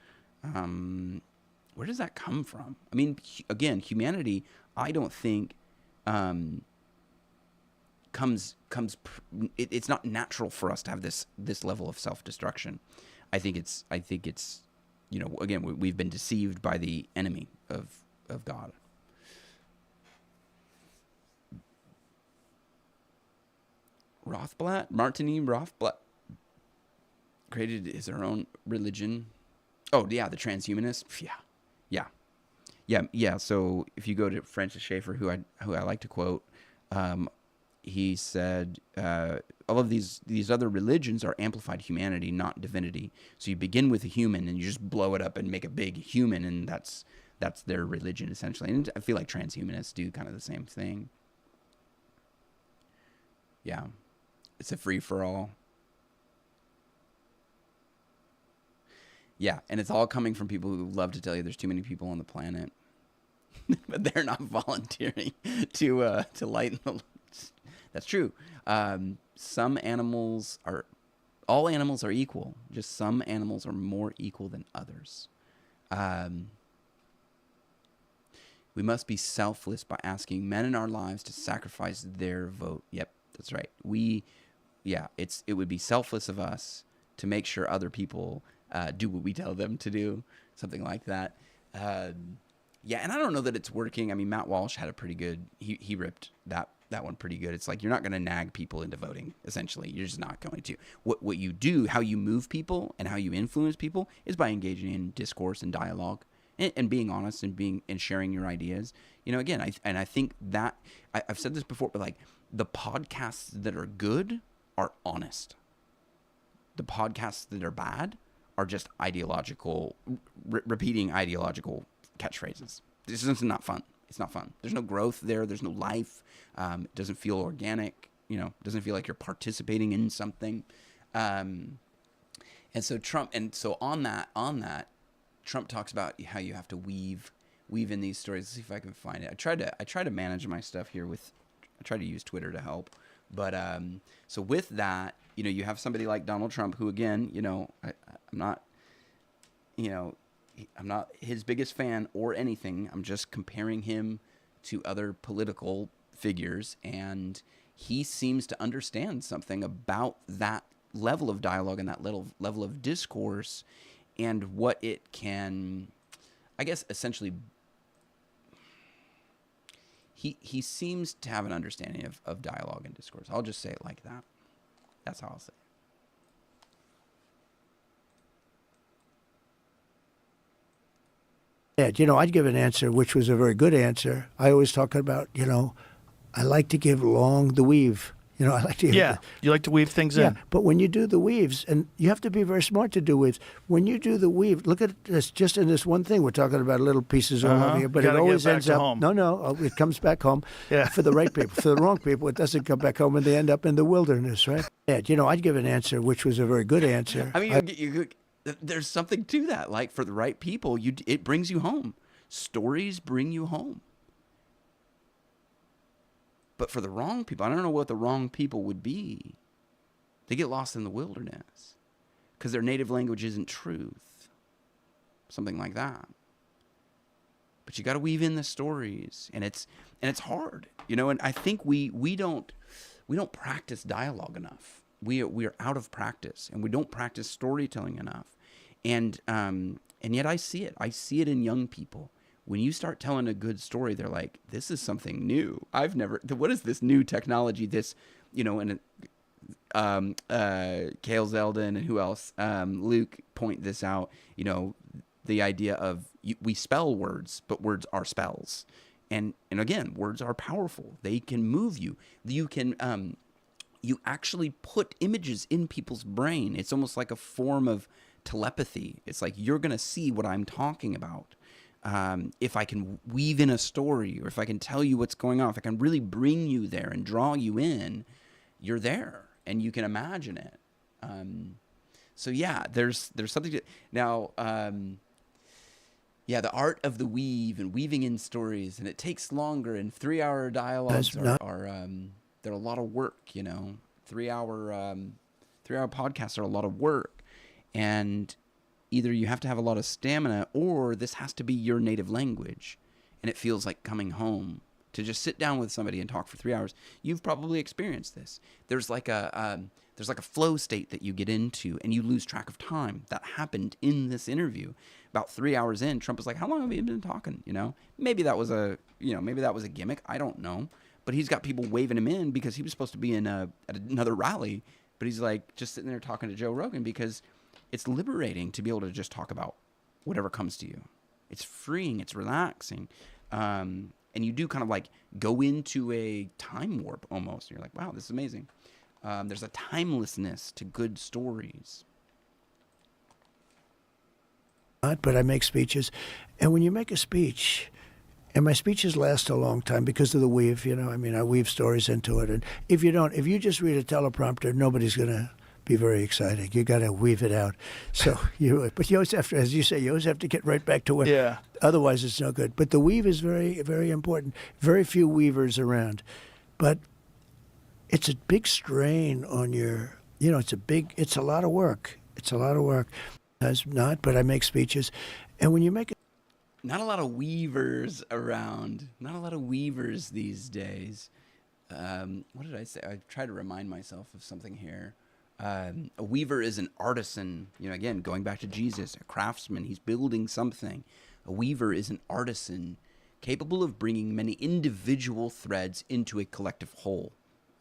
A: Where does that come from? I mean, again, humanity, I don't think it's not natural for us to have this level of self-destruction. I think it's again, we've been deceived by the enemy of God. Martini Rothblatt created his own religion. Oh, yeah, the transhumanists. Yeah. So if you go to Francis Schaeffer, who I like to quote, he said, all of these other religions are amplified humanity, not divinity. So you begin with a human and you just blow it up and make a big human, and that's their religion essentially. And I feel like transhumanists do kind of the same thing. Yeah. It's a free-for-all. Yeah, and it's all coming from people who love to tell you there's too many people on the planet. But they're not volunteering to lighten the... That's true. All animals are equal. Just some animals are more equal than others. We must be selfless by asking men in our lives to sacrifice their vote. Yep, that's right. It would be selfless of us to make sure other people do what we tell them to do, something like that. And I don't know that it's working. I mean, Matt Walsh had a pretty good, he ripped that one pretty good. It's like, you're not going to nag people into voting, essentially. You're just not going to. What you do, how you move people and how you influence people, is by engaging in discourse and dialogue and being honest and sharing your ideas. Again, I think that, I've said this before, but like, the podcasts that are good are honest. The podcasts that are bad are just ideological, repeating ideological catchphrases. This is not fun. It's not fun. There's no growth there. There's no life. It doesn't feel organic. It doesn't feel like you're participating in something. And so on that, Trump talks about how you have to weave weave in these stories. Let's see if I can find it. I try to manage my stuff here I try to use Twitter to help. But so with that, you have somebody like Donald Trump, who again, I'm not, I'm not his biggest fan or anything. I'm just comparing him to other political figures, and he seems to understand something about that level of dialogue and that level of discourse and what it can, I guess, essentially. He seems to have an understanding of dialogue and discourse. I'll just say it like that. That's how I'll say it.
E: Yeah, I'd give an answer, which was a very good answer. I always talk about, I like to give long the weave. I like to.
B: You like to weave things in.
E: Yeah, but when you do the weaves, and you have to be very smart to do weaves. When you do the weave, look at this. Just in this one thing, we're talking about little pieces all over here, but it always ends up.
B: Home.
E: No, it comes back home.
B: Yeah.
E: For the right people. For the wrong people, it doesn't come back home, and they end up in the wilderness, right? Yeah, I'd give an answer, which was a very good answer.
A: I mean, there's something to that. Like, for the right people, it brings you home. Stories bring you home. But for the wrong people, I don't know what the wrong people would be. They get lost in the wilderness because their native language isn't truth. Something like that. But you got to weave in the stories, and it's hard, And I think we don't practice dialogue enough. We are out of practice, and we don't practice storytelling enough. And yet I see it. I see it in young people. When you start telling a good story, they're like, this is something new. What is this new technology? This, and Cale Zeldin and who else? Luke point this out, the idea of we spell words, but words are spells. And again, words are powerful. They can move you. You can, you actually put images in people's brain. It's almost like a form of telepathy. It's like, you're going to see what I'm talking about. If I can weave in a story, or if I can tell you what's going on, if I can really bring you there and draw you in, you're there and you can imagine it. So yeah, there's something to now. The art of the weave and weaving in stories, and it takes longer. And 3-hour dialogues are they're a lot of work. 3-hour podcasts are a lot of work, and either you have to have a lot of stamina, or this has to be your native language, and it feels like coming home. To just sit down with somebody and talk for 3 hours, you've probably experienced this. There's like a flow state that you get into, and you lose track of time. That happened in this interview. About 3 hours in, Trump was like, "How long have you been talking?" Maybe that was a gimmick. I don't know, but he's got people waving him in because he was supposed to be at another rally, but he's like just sitting there talking to Joe Rogan because it's liberating to be able to just talk about whatever comes to you. It's freeing. It's relaxing. And you do kind of like go into a time warp almost. You're like, wow, this is amazing. There's a timelessness to good stories.
E: But I make speeches. And when you make a speech, and my speeches last a long time because of the weave, I weave stories into it. And if you just read a teleprompter, nobody's going to be very exciting. You got to weave it out. So but you always have to, as you say, you always have to get right back to it.
B: Yeah.
E: Otherwise, it's no good. But the weave is very, very important. Very few weavers around, but it's a big strain on your. It's a lot of work. It's a lot of work. But I make speeches, and when you make it.
A: Not a lot of weavers around. Not a lot of weavers these days. What did I say? I try to remind myself of something here. A weaver is an artisan, again, going back to Jesus, a craftsman. He's building something. A weaver is an artisan capable of bringing many individual threads into a collective whole.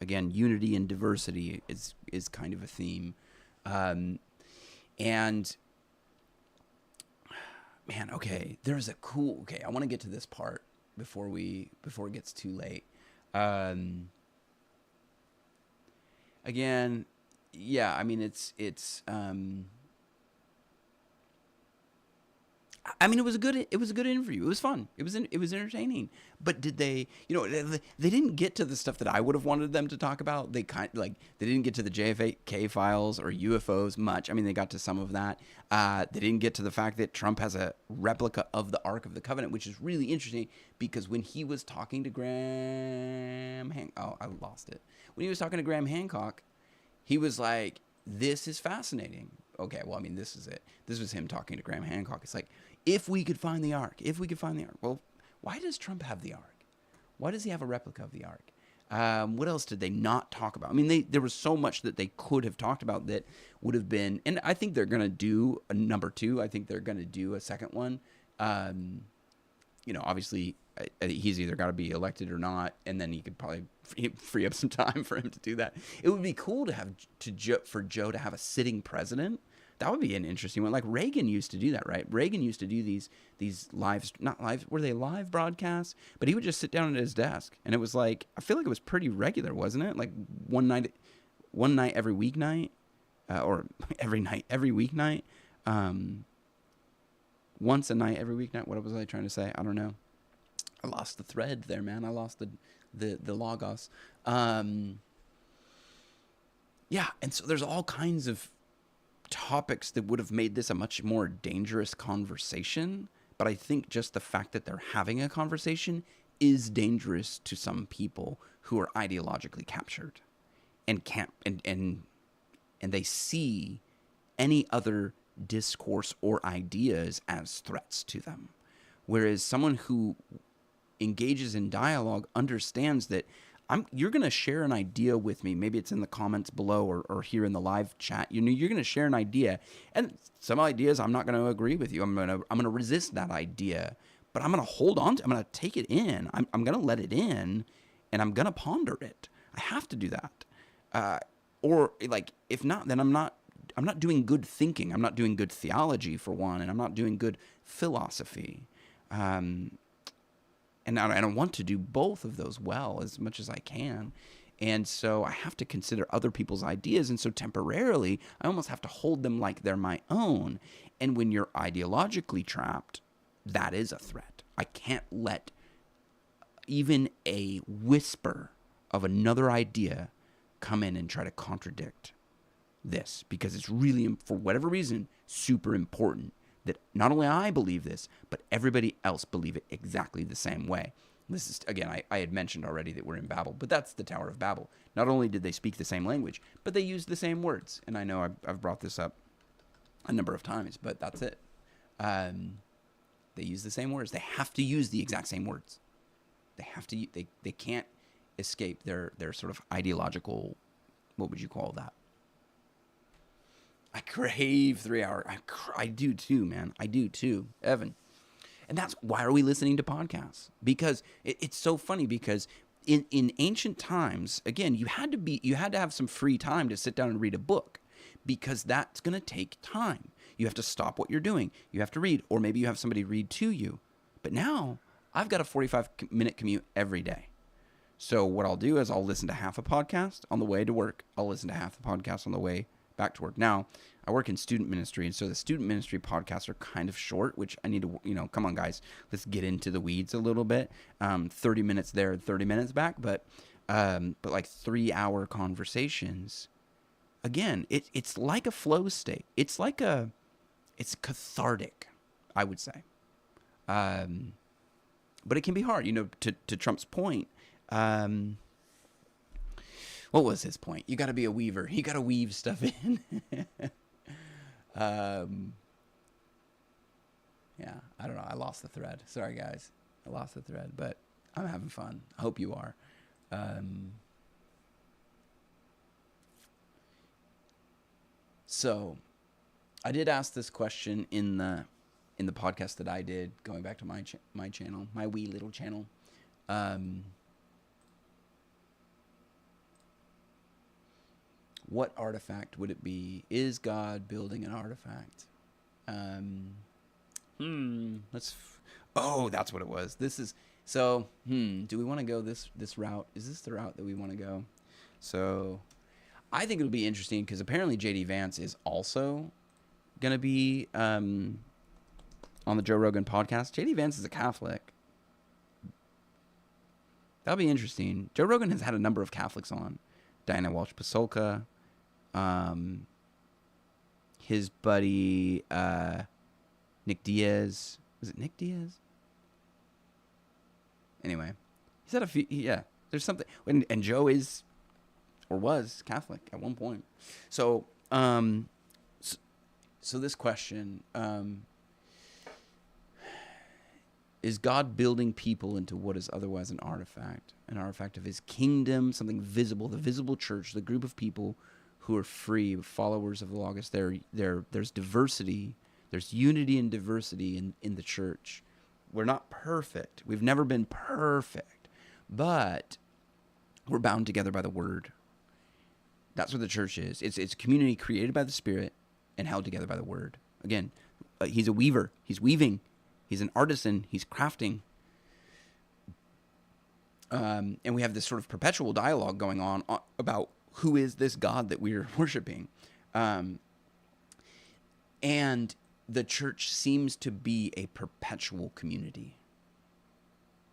A: Again, unity and diversity is kind of a theme. And man, okay, there's a cool, I want to get to this part before it gets too late. Again, yeah, I mean, it's I mean, it was a good interview. It was fun. It was entertaining. But did they, they didn't get to the stuff that I would have wanted them to talk about. They they didn't get to the JFK files or UFOs much. I mean, they got to some of that. They didn't get to the fact that Trump has a replica of the Ark of the Covenant, which is really interesting because when he was talking to Graham I lost it. When he was talking to Graham Hancock, he was like, "This is fascinating." Okay, well, I mean, this is it. This was him talking to Graham Hancock. It's like, if we could find the Ark, Well, why does Trump have the Ark? Why does he have a replica of the Ark? What else did they not talk about? I mean, there was so much that they could have talked about that would have been, and I think they're going to do a number 2. I think they're going to do a second one. Obviously, he's either got to be elected or not, and then he could probably free up some time for him to do that. It would be cool to have for Joe to have a sitting president. That would be an interesting one. Like Reagan used to do that, right? Reagan used to do these live, not live, were they live broadcasts? But he would just sit down at his desk, and it was like, I feel like it was pretty regular, wasn't it? Like one night every weeknight, or every weeknight, once a night every weeknight. What was I trying to say? I don't know. I lost the thread there, man. I lost the logos. Yeah, and so there's all kinds of topics that would have made this a much more dangerous conversation, but I think just the fact that they're having a conversation is dangerous to some people who are ideologically captured and can't and they see any other discourse or ideas as threats to them, whereas someone who engages in dialogue understands that you're going to share an idea with me. Maybe it's in the comments below or here in the live chat. You're going to share an idea, and some ideas I'm not going to agree with you. I'm going to resist that idea, but I'm going to hold on to. I'm going to take it in. I'm going to let it in, and I'm going to ponder it. I have to do that. Or like if not, then I'm not doing good thinking. I'm not doing good theology for one, and I'm not doing good philosophy. And I want to do both of those well as much as I can. And so I have to consider other people's ideas. And so temporarily, I almost have to hold them like they're my own. And when you're ideologically trapped, that is a threat. I can't let even a whisper of another idea come in and try to contradict this, because it's really, for whatever reason, super important that not only I believe this, but everybody else believe it exactly the same way. This is, again, I had mentioned already that we're in Babel, but that's the Tower of Babel. Not only did they speak the same language, but they used the same words. And I know I've brought this up a number of times, but that's it. They use the same words. They have to use the exact same words. They have to. They can't escape their sort of ideological. What would you call that? I crave 3 hour. I do too, man. I do too, Evan. And that's why are we listening to podcasts? Because it's so funny, because in ancient times, again, you had to have some free time to sit down and read a book, because that's going to take time. You have to stop what you're doing. You have to read, or maybe you have somebody read to you. But now I've got a 45-minute commute every day. So what I'll do is I'll listen to half a podcast on the way to work. I'll listen to half the podcast on the way back to work. Now, I work in student ministry, and so the student ministry podcasts are kind of short, which I need to, come on, guys, let's get into the weeds a little bit. 30 minutes there, 30 minutes back, but like 3-hour conversations. Again, it's like a flow state. It's cathartic, I would say. But it can be hard, to Trump's point. What was his point? You got to be a weaver. You got to weave stuff in. Yeah, I don't know. I lost the thread. Sorry, guys. I lost the thread, but I'm having fun. I hope you are. So I did ask this question in the podcast that I did, going back to my channel, my wee little channel. What artifact would it be? Is God building an artifact? That's what it was. Do we want to go this route? Is this the route that we want to go? So I think it'll be interesting, because apparently J.D. Vance is also going to be on the Joe Rogan podcast. J.D. Vance is a Catholic. That'll be interesting. Joe Rogan has had a number of Catholics on. Diana Walsh-Pasolka, his buddy Nick Diaz. Was it Nick Diaz? Anyway, he's had a few. Yeah, there's something. And Joe is or was Catholic at one point. So, so this question. Is God building people into what is otherwise an artifact of his kingdom, something visible, the visible church, the group of people who are free, followers of the Logos? There's diversity, there's unity and diversity in the church. We're not perfect. We've never been perfect, but we're bound together by the word. That's what the church is. It's a community created by the Spirit and held together by the word. Again, he's a weaver. He's weaving. He's an artisan. He's crafting. And we have this sort of perpetual dialogue going on about who is this God that we're worshiping. And the church seems to be a perpetual community.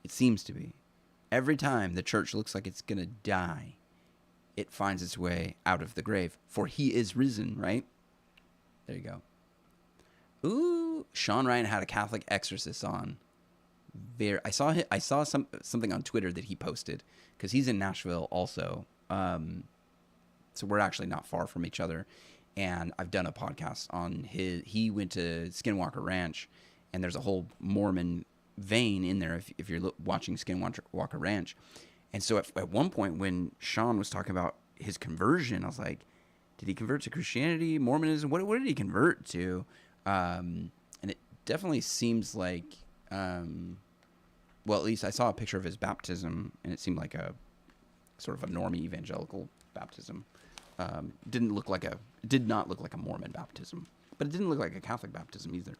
A: It seems to be. Every time the church looks like it's going to die, it finds its way out of the grave. For he is risen, right? There you go. Ooh, Sean Ryan had a Catholic exorcist on. I saw something on Twitter that he posted because he's in Nashville also. So we're actually not far from each other. And I've done a podcast on he went to Skinwalker Ranch, and there's a whole Mormon vein in there if you're watching Skinwalker Ranch. And so at one point when Sean was talking about his conversion, I was like, did he convert to Christianity, Mormonism? What did he convert to? And it definitely seems like, well, at least I saw a picture of his baptism, and it seemed like a sort of a normie evangelical baptism. Did not look like a Mormon baptism, but it didn't look like a Catholic baptism either.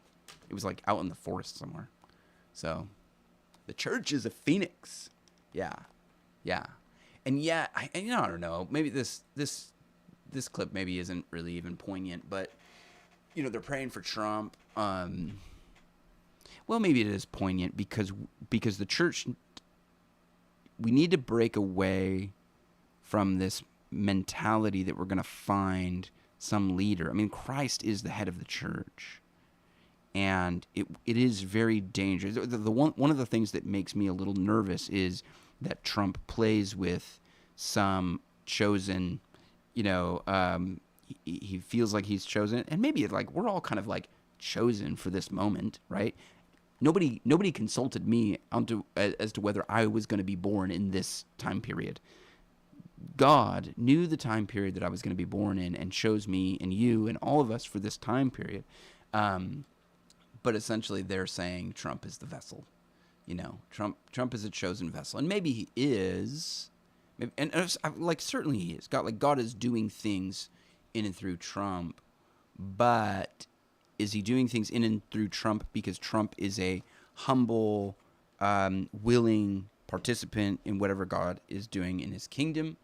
A: It was like out in the forest somewhere. So the church is a phoenix. Yeah. And yeah, I don't know. Maybe this clip maybe isn't really even poignant, but they're praying for Trump. Well, maybe it is poignant because the church, we need to break away from this mentality that we're going to find some leader. I mean, Christ is the head of the church, and it is very dangerous. One of the things that makes me a little nervous is that Trump plays with some chosen, he feels like he's chosen, and maybe like we're all kind of like chosen for this moment, right? Nobody consulted me as to whether I was going to be born in this time period. God knew the time period that I was going to be born in and chose me and you and all of us for this time period. But essentially they're saying Trump is the vessel. Trump is a chosen vessel, and maybe he is, and like certainly he is. God is doing things in and through Trump, but is he doing things in and through Trump because Trump is a humble, willing participant in whatever God is doing in his kingdom,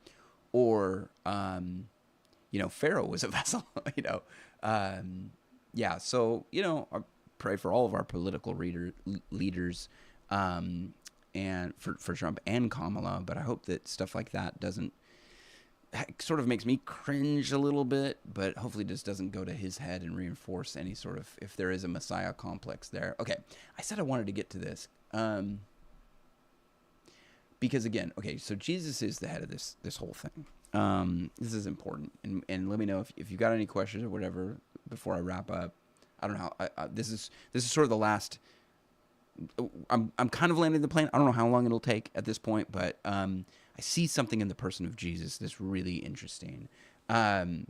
A: or Pharaoh was a vessel. Yeah. So I pray for all of our political leaders. And for Trump and Kamala, but I hope that stuff like that sort of makes me cringe a little bit, but hopefully just doesn't go to his head and reinforce any sort of, if there is a Messiah complex there. Okay, I said I wanted to get to this, because again, okay, so Jesus is the head of this whole thing. This is important, and let me know if you got any questions or whatever before I wrap up. I don't know how this is sort of the last. I'm kind of landing the plane. I don't know how long it'll take at this point, but I see something in the person of Jesus that's really interesting. What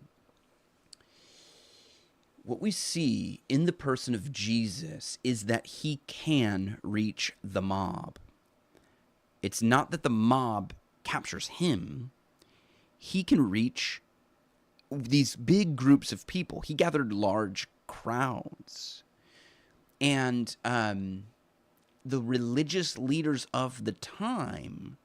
A: we see in the person of Jesus is that he can reach the mob. It's not that the mob captures him. He can reach these big groups of people. He gathered large crowds. And the religious leaders of the time,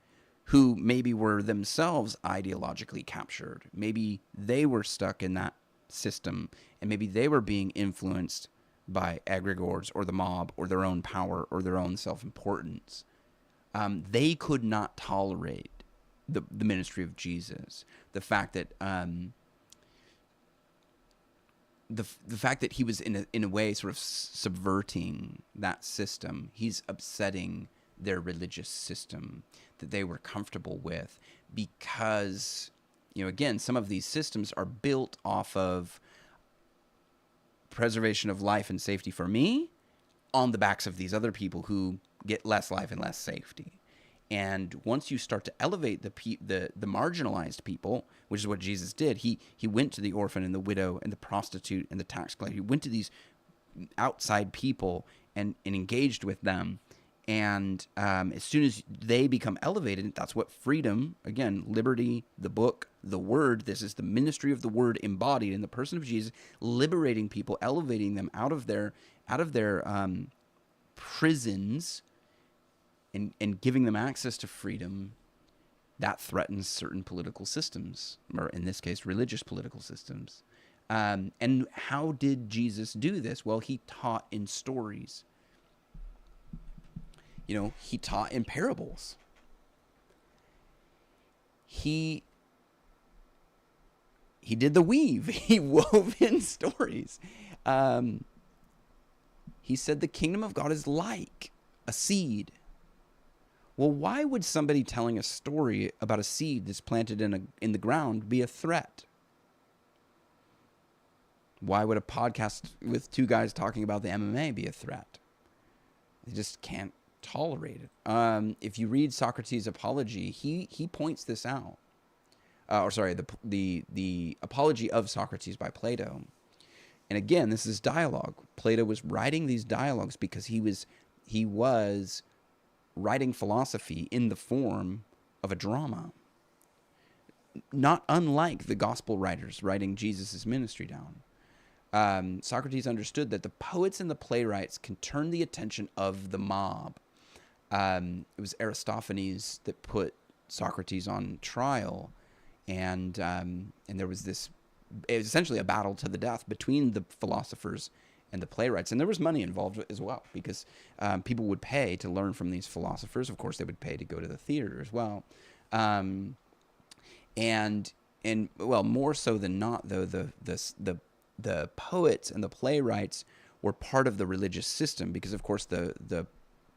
A: who maybe were themselves ideologically captured, maybe they were stuck in that system, and maybe they were being influenced by egregores or the mob or their own power or their own self-importance. They could not tolerate the ministry of Jesus. The fact that the fact that he was in a way sort of subverting that system. He's upsetting their religious system that they were comfortable with, because, you know, again, some of these systems are built off of preservation of life and safety for me on the backs of these other people who get less life and less safety. And once you start to elevate the marginalized people, which is what Jesus did, he went to the orphan and the widow and the prostitute and the tax collector. He went to these outside people and engaged with them. And as soon as they become elevated, that's what freedom, again, liberty, the book, the word, this is the ministry of the word embodied in the person of Jesus, liberating people, elevating them out of their prisons, and giving them access to freedom. That threatens certain political systems, or in this case, religious political systems. And how did Jesus do this? Well, he taught in stories. You know, he taught in parables. He did the weave. He wove in stories. He said the kingdom of God is like a seed. Well, why would somebody telling a story about a seed that's planted in the ground be a threat? Why would a podcast with two guys talking about the MMA be a threat? They just can't tolerate it. If you read Socrates' Apology, he points this out. The Apology of Socrates by Plato. And again, this is dialogue. Plato was writing these dialogues because he was writing philosophy in the form of a drama, not unlike the gospel writers writing Jesus' ministry down. Socrates understood that the poets and the playwrights can turn the attention of the mob. It was Aristophanes that put Socrates on trial, and there was this. It was essentially a battle to the death between the philosophers and the playwrights, and there was money involved as well, because people would pay to learn from these philosophers. Of course, they would pay to go to the theater as well, and well, more so than not, though, the poets and the playwrights were part of the religious system, because of course the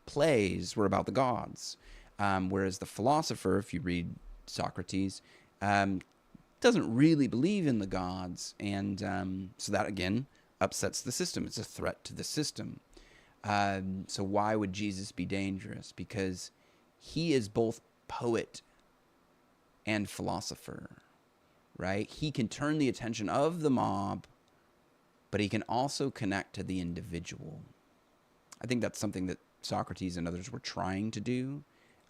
A: plays were about the gods, whereas the philosopher, if you read Socrates, doesn't really believe in the gods, and so that again upsets the system. It's a threat to the system. So why would Jesus be dangerous? Because he is both poet and philosopher, right? He can turn the attention of the mob, but he can also connect to the individual. I think that's something that Socrates and others were trying to do.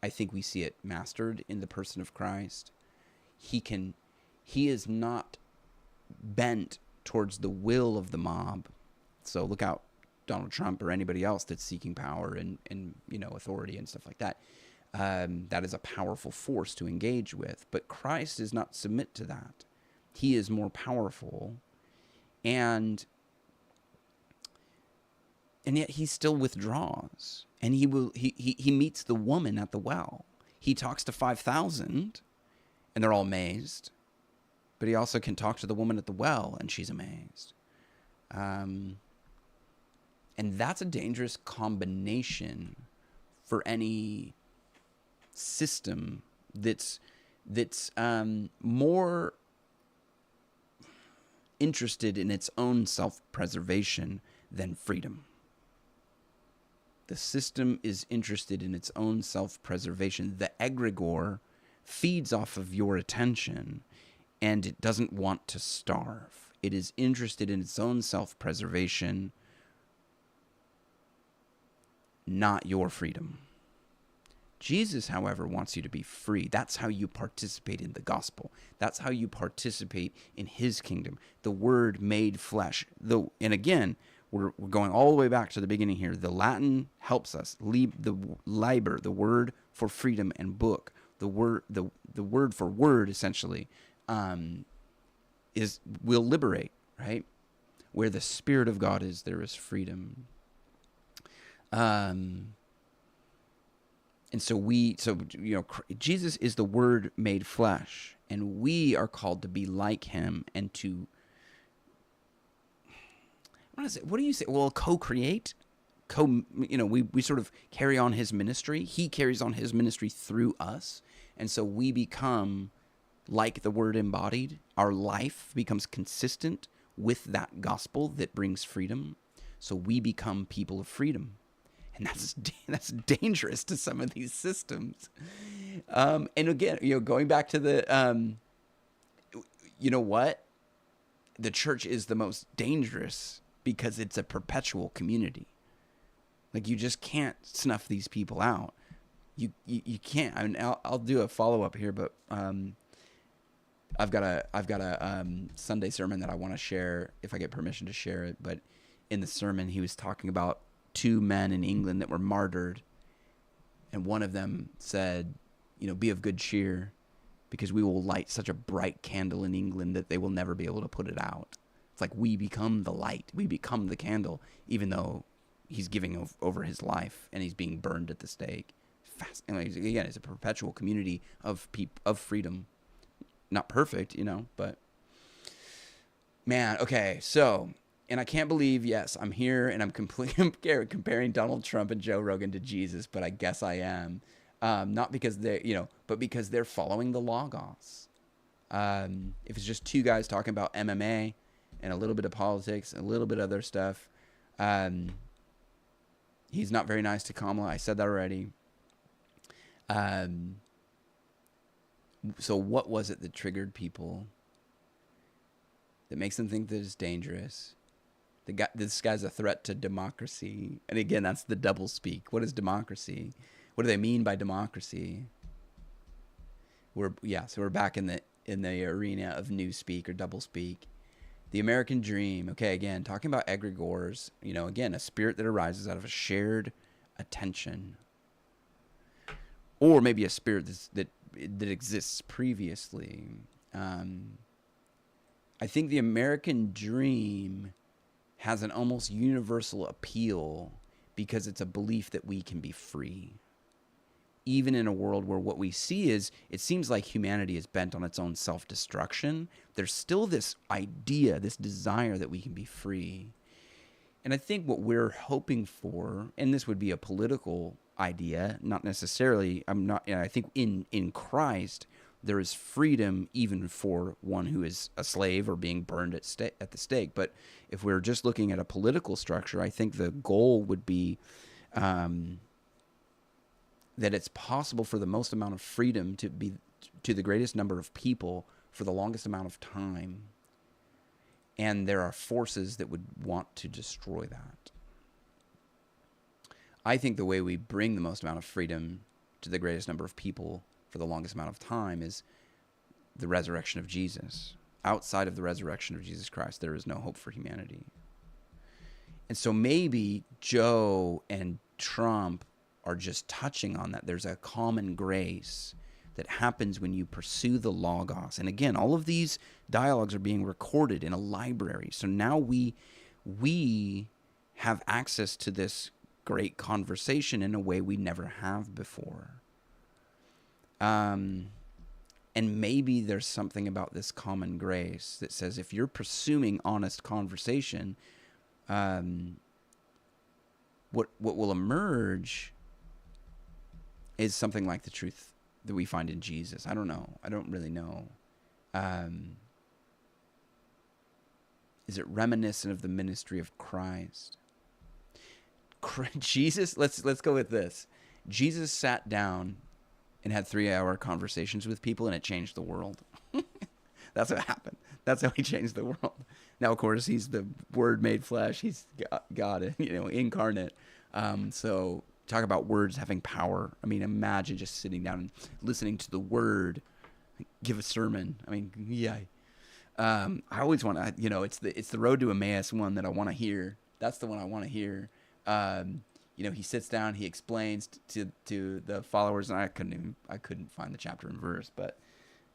A: I think we see it mastered in the person of Christ. He is not bent towards the will of the mob. So look out, Donald Trump or anybody else that's seeking power and authority and stuff like that. That is a powerful force to engage with. But Christ does not submit to that. He is more powerful, and yet he still withdraws. And he meets the woman at the well. He talks to 5,000, and they're all amazed. But he also can talk to the woman at the well, and she's amazed. And that's a dangerous combination for any system that's more interested in its own self-preservation than freedom. The system is interested in its own self-preservation. The egregore feeds off of your attention, and it doesn't want to starve. It is interested in its own self-preservation, not your freedom. Jesus, however, wants you to be free. That's how you participate in the gospel. That's how you participate in his kingdom. The word made flesh. And again, we're going all the way back to the beginning here. The Latin helps us. The liber, the word for freedom, and book, the word for word, essentially, will liberate, right? Where the Spirit of God is, there is freedom. And so Jesus is the Word made flesh, and we are called to be like him and to, what do you say? Well, co-create, we sort of carry on his ministry. He carries on his ministry through us. And so we become like the Word embodied. Our life becomes consistent with that gospel that brings freedom. So we become people of freedom. And that's dangerous to some of these systems. And again, going back to the, what? The church is the most dangerous because it's a perpetual community. Like, you just can't snuff these people out. You can't. I mean, I'll do a follow up here, but I've got a Sunday sermon that I want to share if I get permission to share it. But in the sermon, he was talking about 2 men in England that were martyred, and one of them said, be of good cheer, because we will light such a bright candle in England that they will never be able to put it out. It's like we become the light, we become the candle, even though he's giving over his life and he's being burned at the stake. Again, it's a perpetual community of freedom. Not perfect, but man, okay, so. And I can't believe, yes, I'm here and I'm comparing Donald Trump and Joe Rogan to Jesus, but I guess I am. Not because but because they're following the Logos. If it's just 2 guys talking about MMA and a little bit of politics, and a little bit of other stuff, he's not very nice to Kamala. I said that already. So what was it that triggered people, that makes them think that it's dangerous? This guy's a threat to democracy. And again, that's the double speak. What is democracy? What do they mean by democracy? So we're back in the arena of new speak or double speak. The American dream. Okay, again, talking about egregores, again, a spirit that arises out of a shared attention. Or maybe a spirit that exists previously. I think the American dream has an almost universal appeal because it's a belief that we can be free. Even in a world where what we see is, it seems like humanity is bent on its own self-destruction, there's still this idea, this desire that we can be free. And I think what we're hoping for, and this would be a political idea, not necessarily, I think in Christ, there is freedom even for one who is a slave or being burned at the stake. But if we're just looking at a political structure, I think the goal would be that it's possible for the most amount of freedom to be to the greatest number of people for the longest amount of time. And there are forces that would want to destroy that. I think the way we bring the most amount of freedom to the greatest number of people for the longest amount of time is the resurrection of Jesus. Outside of the resurrection of Jesus Christ, there is no hope for humanity. And so maybe Joe and Trump are just touching on that. There's a common grace that happens when you pursue the Logos. And again, all of these dialogues are being recorded in a library. So now we have access to this great conversation in a way we never have before. And maybe there's something about this common grace that says if you're pursuing honest conversation, what will emerge is something like the truth that we find in Jesus. I don't know. I don't really know. Is it reminiscent of the ministry of Christ? Jesus, let's go with this. Jesus sat down and had 3-hour conversations with people, and it changed the world. That's what happened. That's how he changed the world. Now, of course, he's the Word made flesh. He's God, incarnate. So talk about words having power. I mean, imagine just sitting down and listening to the Word give a sermon. I mean, yeah. I always want to, it's the Road to Emmaus one that I want to hear. That's the one I want to hear. He sits down, he explains to the followers, and I couldn't find the chapter and verse, but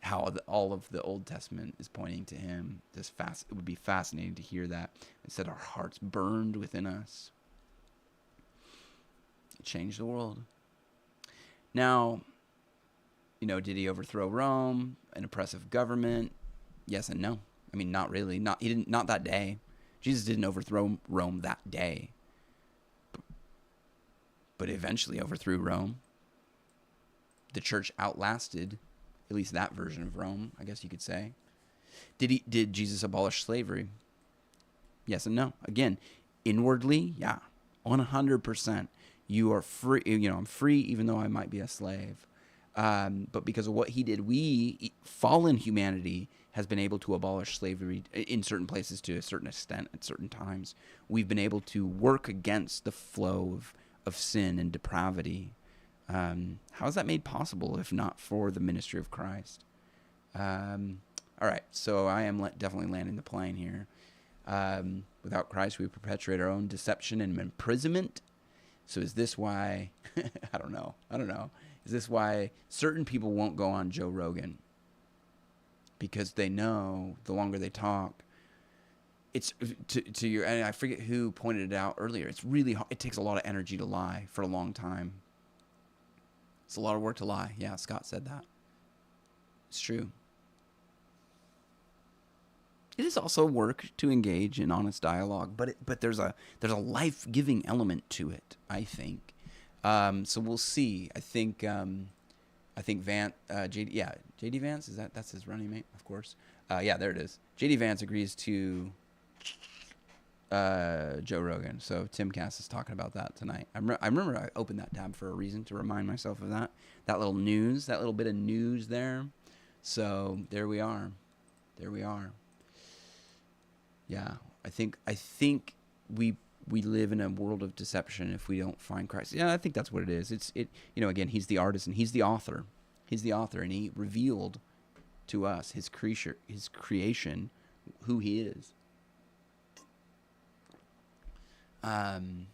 A: how all of the Old Testament is pointing to him. It would be fascinating to hear that. It said our hearts burned within us. It changed the world. Now, did he overthrow Rome, an oppressive government? Yes and no. I mean, not really. Not that day. Jesus didn't overthrow Rome that day. But eventually overthrew Rome. The church outlasted at least that version of Rome, I guess you could say. Did Jesus abolish slavery? Yes and no. Again, inwardly, yeah, 100%. You are free. I'm free even though I might be a slave. But because of what he did, fallen humanity, has been able to abolish slavery in certain places to a certain extent at certain times. We've been able to work against the flow of sin and depravity. How is that made possible if not for the ministry of Christ? All right, so I am definitely landing the plane here. Without Christ, we perpetuate our own deception and imprisonment. So is this why, I don't know. Is this why certain people won't go on Joe Rogan? Because they know the longer they talk, it's to your, and I forget who pointed it out earlier. It's really hard. It takes a lot of energy to lie for a long time. It's a lot of work to lie. Yeah, Scott said that. It's true. It is also work to engage in honest dialogue, but there's a life-giving element to it, I think. So we'll see. I think JD Vance, that's his running mate, of course. Yeah, there it is. JD Vance agrees to Joe Rogan. So Tim Cass is talking about that tonight. I remember I opened that tab for a reason, to remind myself of that little bit of news there. So there we are. Yeah, I think we live in a world of deception if we don't find Christ. Yeah, I think that's what it is. Again, he's the artist and he's the author. And he revealed to us his creation, who he is. And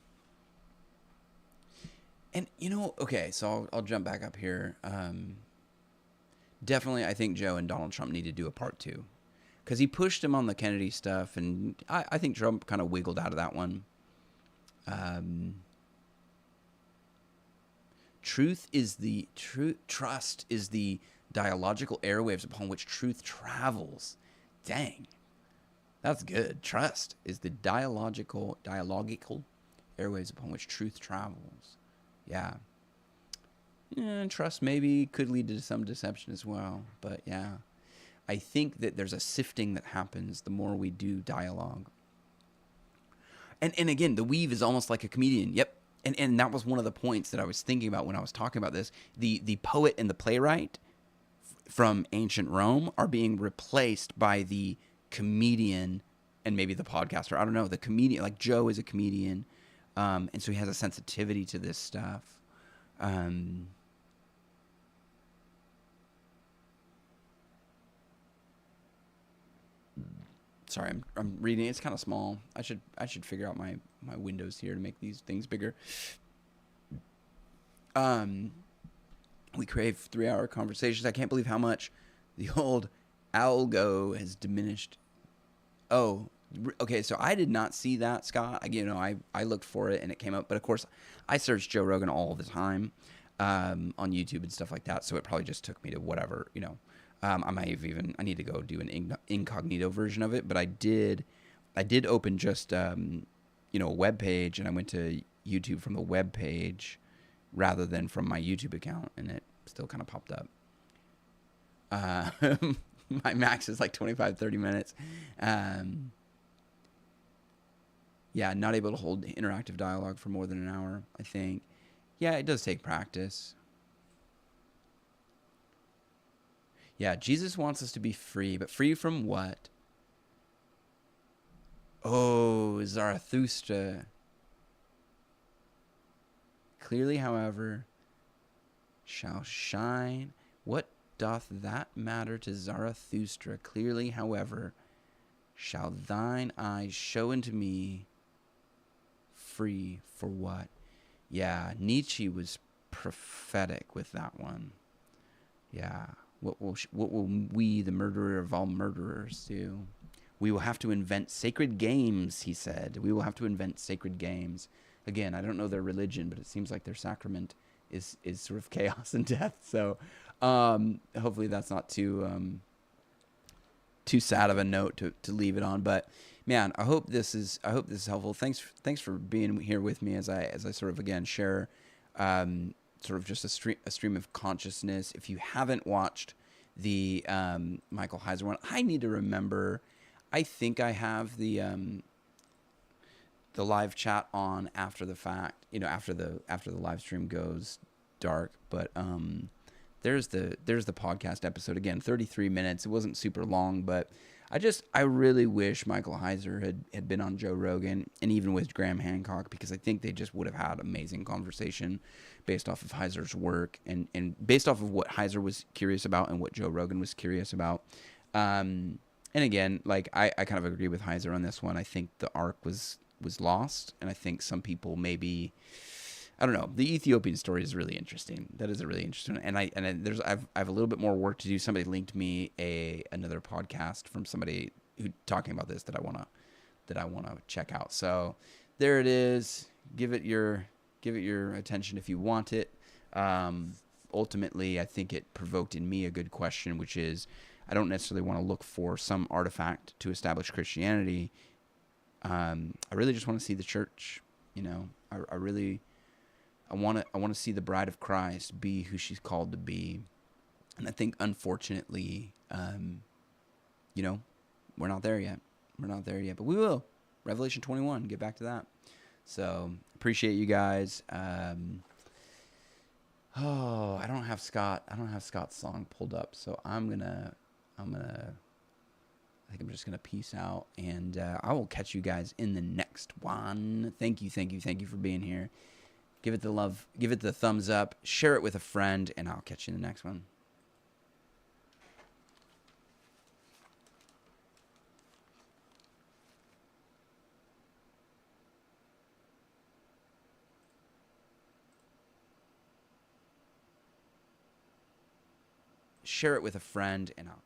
A: okay, so I'll jump back up here. Definitely, I think Joe and Donald Trump need to do a part 2. Because he pushed him on the Kennedy stuff, and I think Trump kind of wiggled out of that one. Trust is the dialogical airwaves upon which truth travels. Dang, that's good. Trust is the dialogical airwaves upon which truth travels. Yeah. And trust maybe could lead to some deception as well, but yeah. I think that there's a sifting that happens the more we do dialogue. And again, the weave is almost like a comedian. Yep. And that was one of the points that I was thinking about when I was talking about this. The poet and the playwright from ancient Rome are being replaced by the comedian and maybe the podcaster. I don't know. The comedian, like Joe is a comedian. And so he has a sensitivity to this stuff. Sorry, I'm reading. It's kind of small. I should figure out my windows here to make these things bigger. We crave 3-hour conversations. I can't believe how much the old algo has diminished. Oh, okay. So I did not see that, Scott. I looked for it and it came up, but of course I search Joe Rogan all the time on YouTube and stuff like that. So it probably just took me to whatever, I need to go do an incognito version of it, but I did open just, a web page, and I went to YouTube from the web page rather than from my YouTube account, and it still kind of popped up. My max is like 25, 30 minutes. Yeah, not able to hold interactive dialogue for more than an hour, I think. Yeah, it does take practice. Yeah, Jesus wants us to be free, but free from what? Oh, Zarathustra. Clearly, however, shall shine. What doth that matter to Zarathustra? Clearly, however, shall thine eyes show unto me. Free for what? Yeah, Nietzsche was prophetic with that one. Yeah. What will we, the murderer of all murderers, do? We will have to invent sacred games, he said. We will have to invent sacred games. Again, I don't know their religion, but it seems like their sacrament is sort of chaos and death. So hopefully that's not too sad of a note to leave it on. But man, I hope this is helpful. Thanks for being here with me as I sort of again share sort of just a stream of consciousness. If you haven't watched the Michael Heiser one, I need to remember. I think I have the live chat on after the fact, after the live stream goes dark. But there's the podcast episode again, 33 minutes. It wasn't super long, but I really wish Michael Heiser had been on Joe Rogan and even with Graham Hancock, because I think they just would have had amazing conversation based off of Heiser's work and based off of what Heiser was curious about and what Joe Rogan was curious about. And again, like I kind of agree with Heiser on this one. I think the arc was lost, and I think some people maybe, I don't know. The Ethiopian story is really interesting. That is a really interesting, and I have a little bit more work to do. Somebody linked me another podcast from somebody who talking about this that I wanna check out. So there it is. Give it your attention if you want it. Ultimately, I think it provoked in me a good question, which is, I don't necessarily want to look for some artifact to establish Christianity. I really just want to see the church. I want to see the bride of Christ be who she's called to be. And I think, unfortunately, we're not there yet. But we will. Revelation 21, get back to that. So, appreciate you guys. I don't have Scott's song pulled up, so I think I'm just gonna peace out, and I will catch you guys in the next one. Thank you for being here. Give it the love, give it the thumbs up, share it with a friend, and I'll catch you in the next one. Share it with a friend, and I'll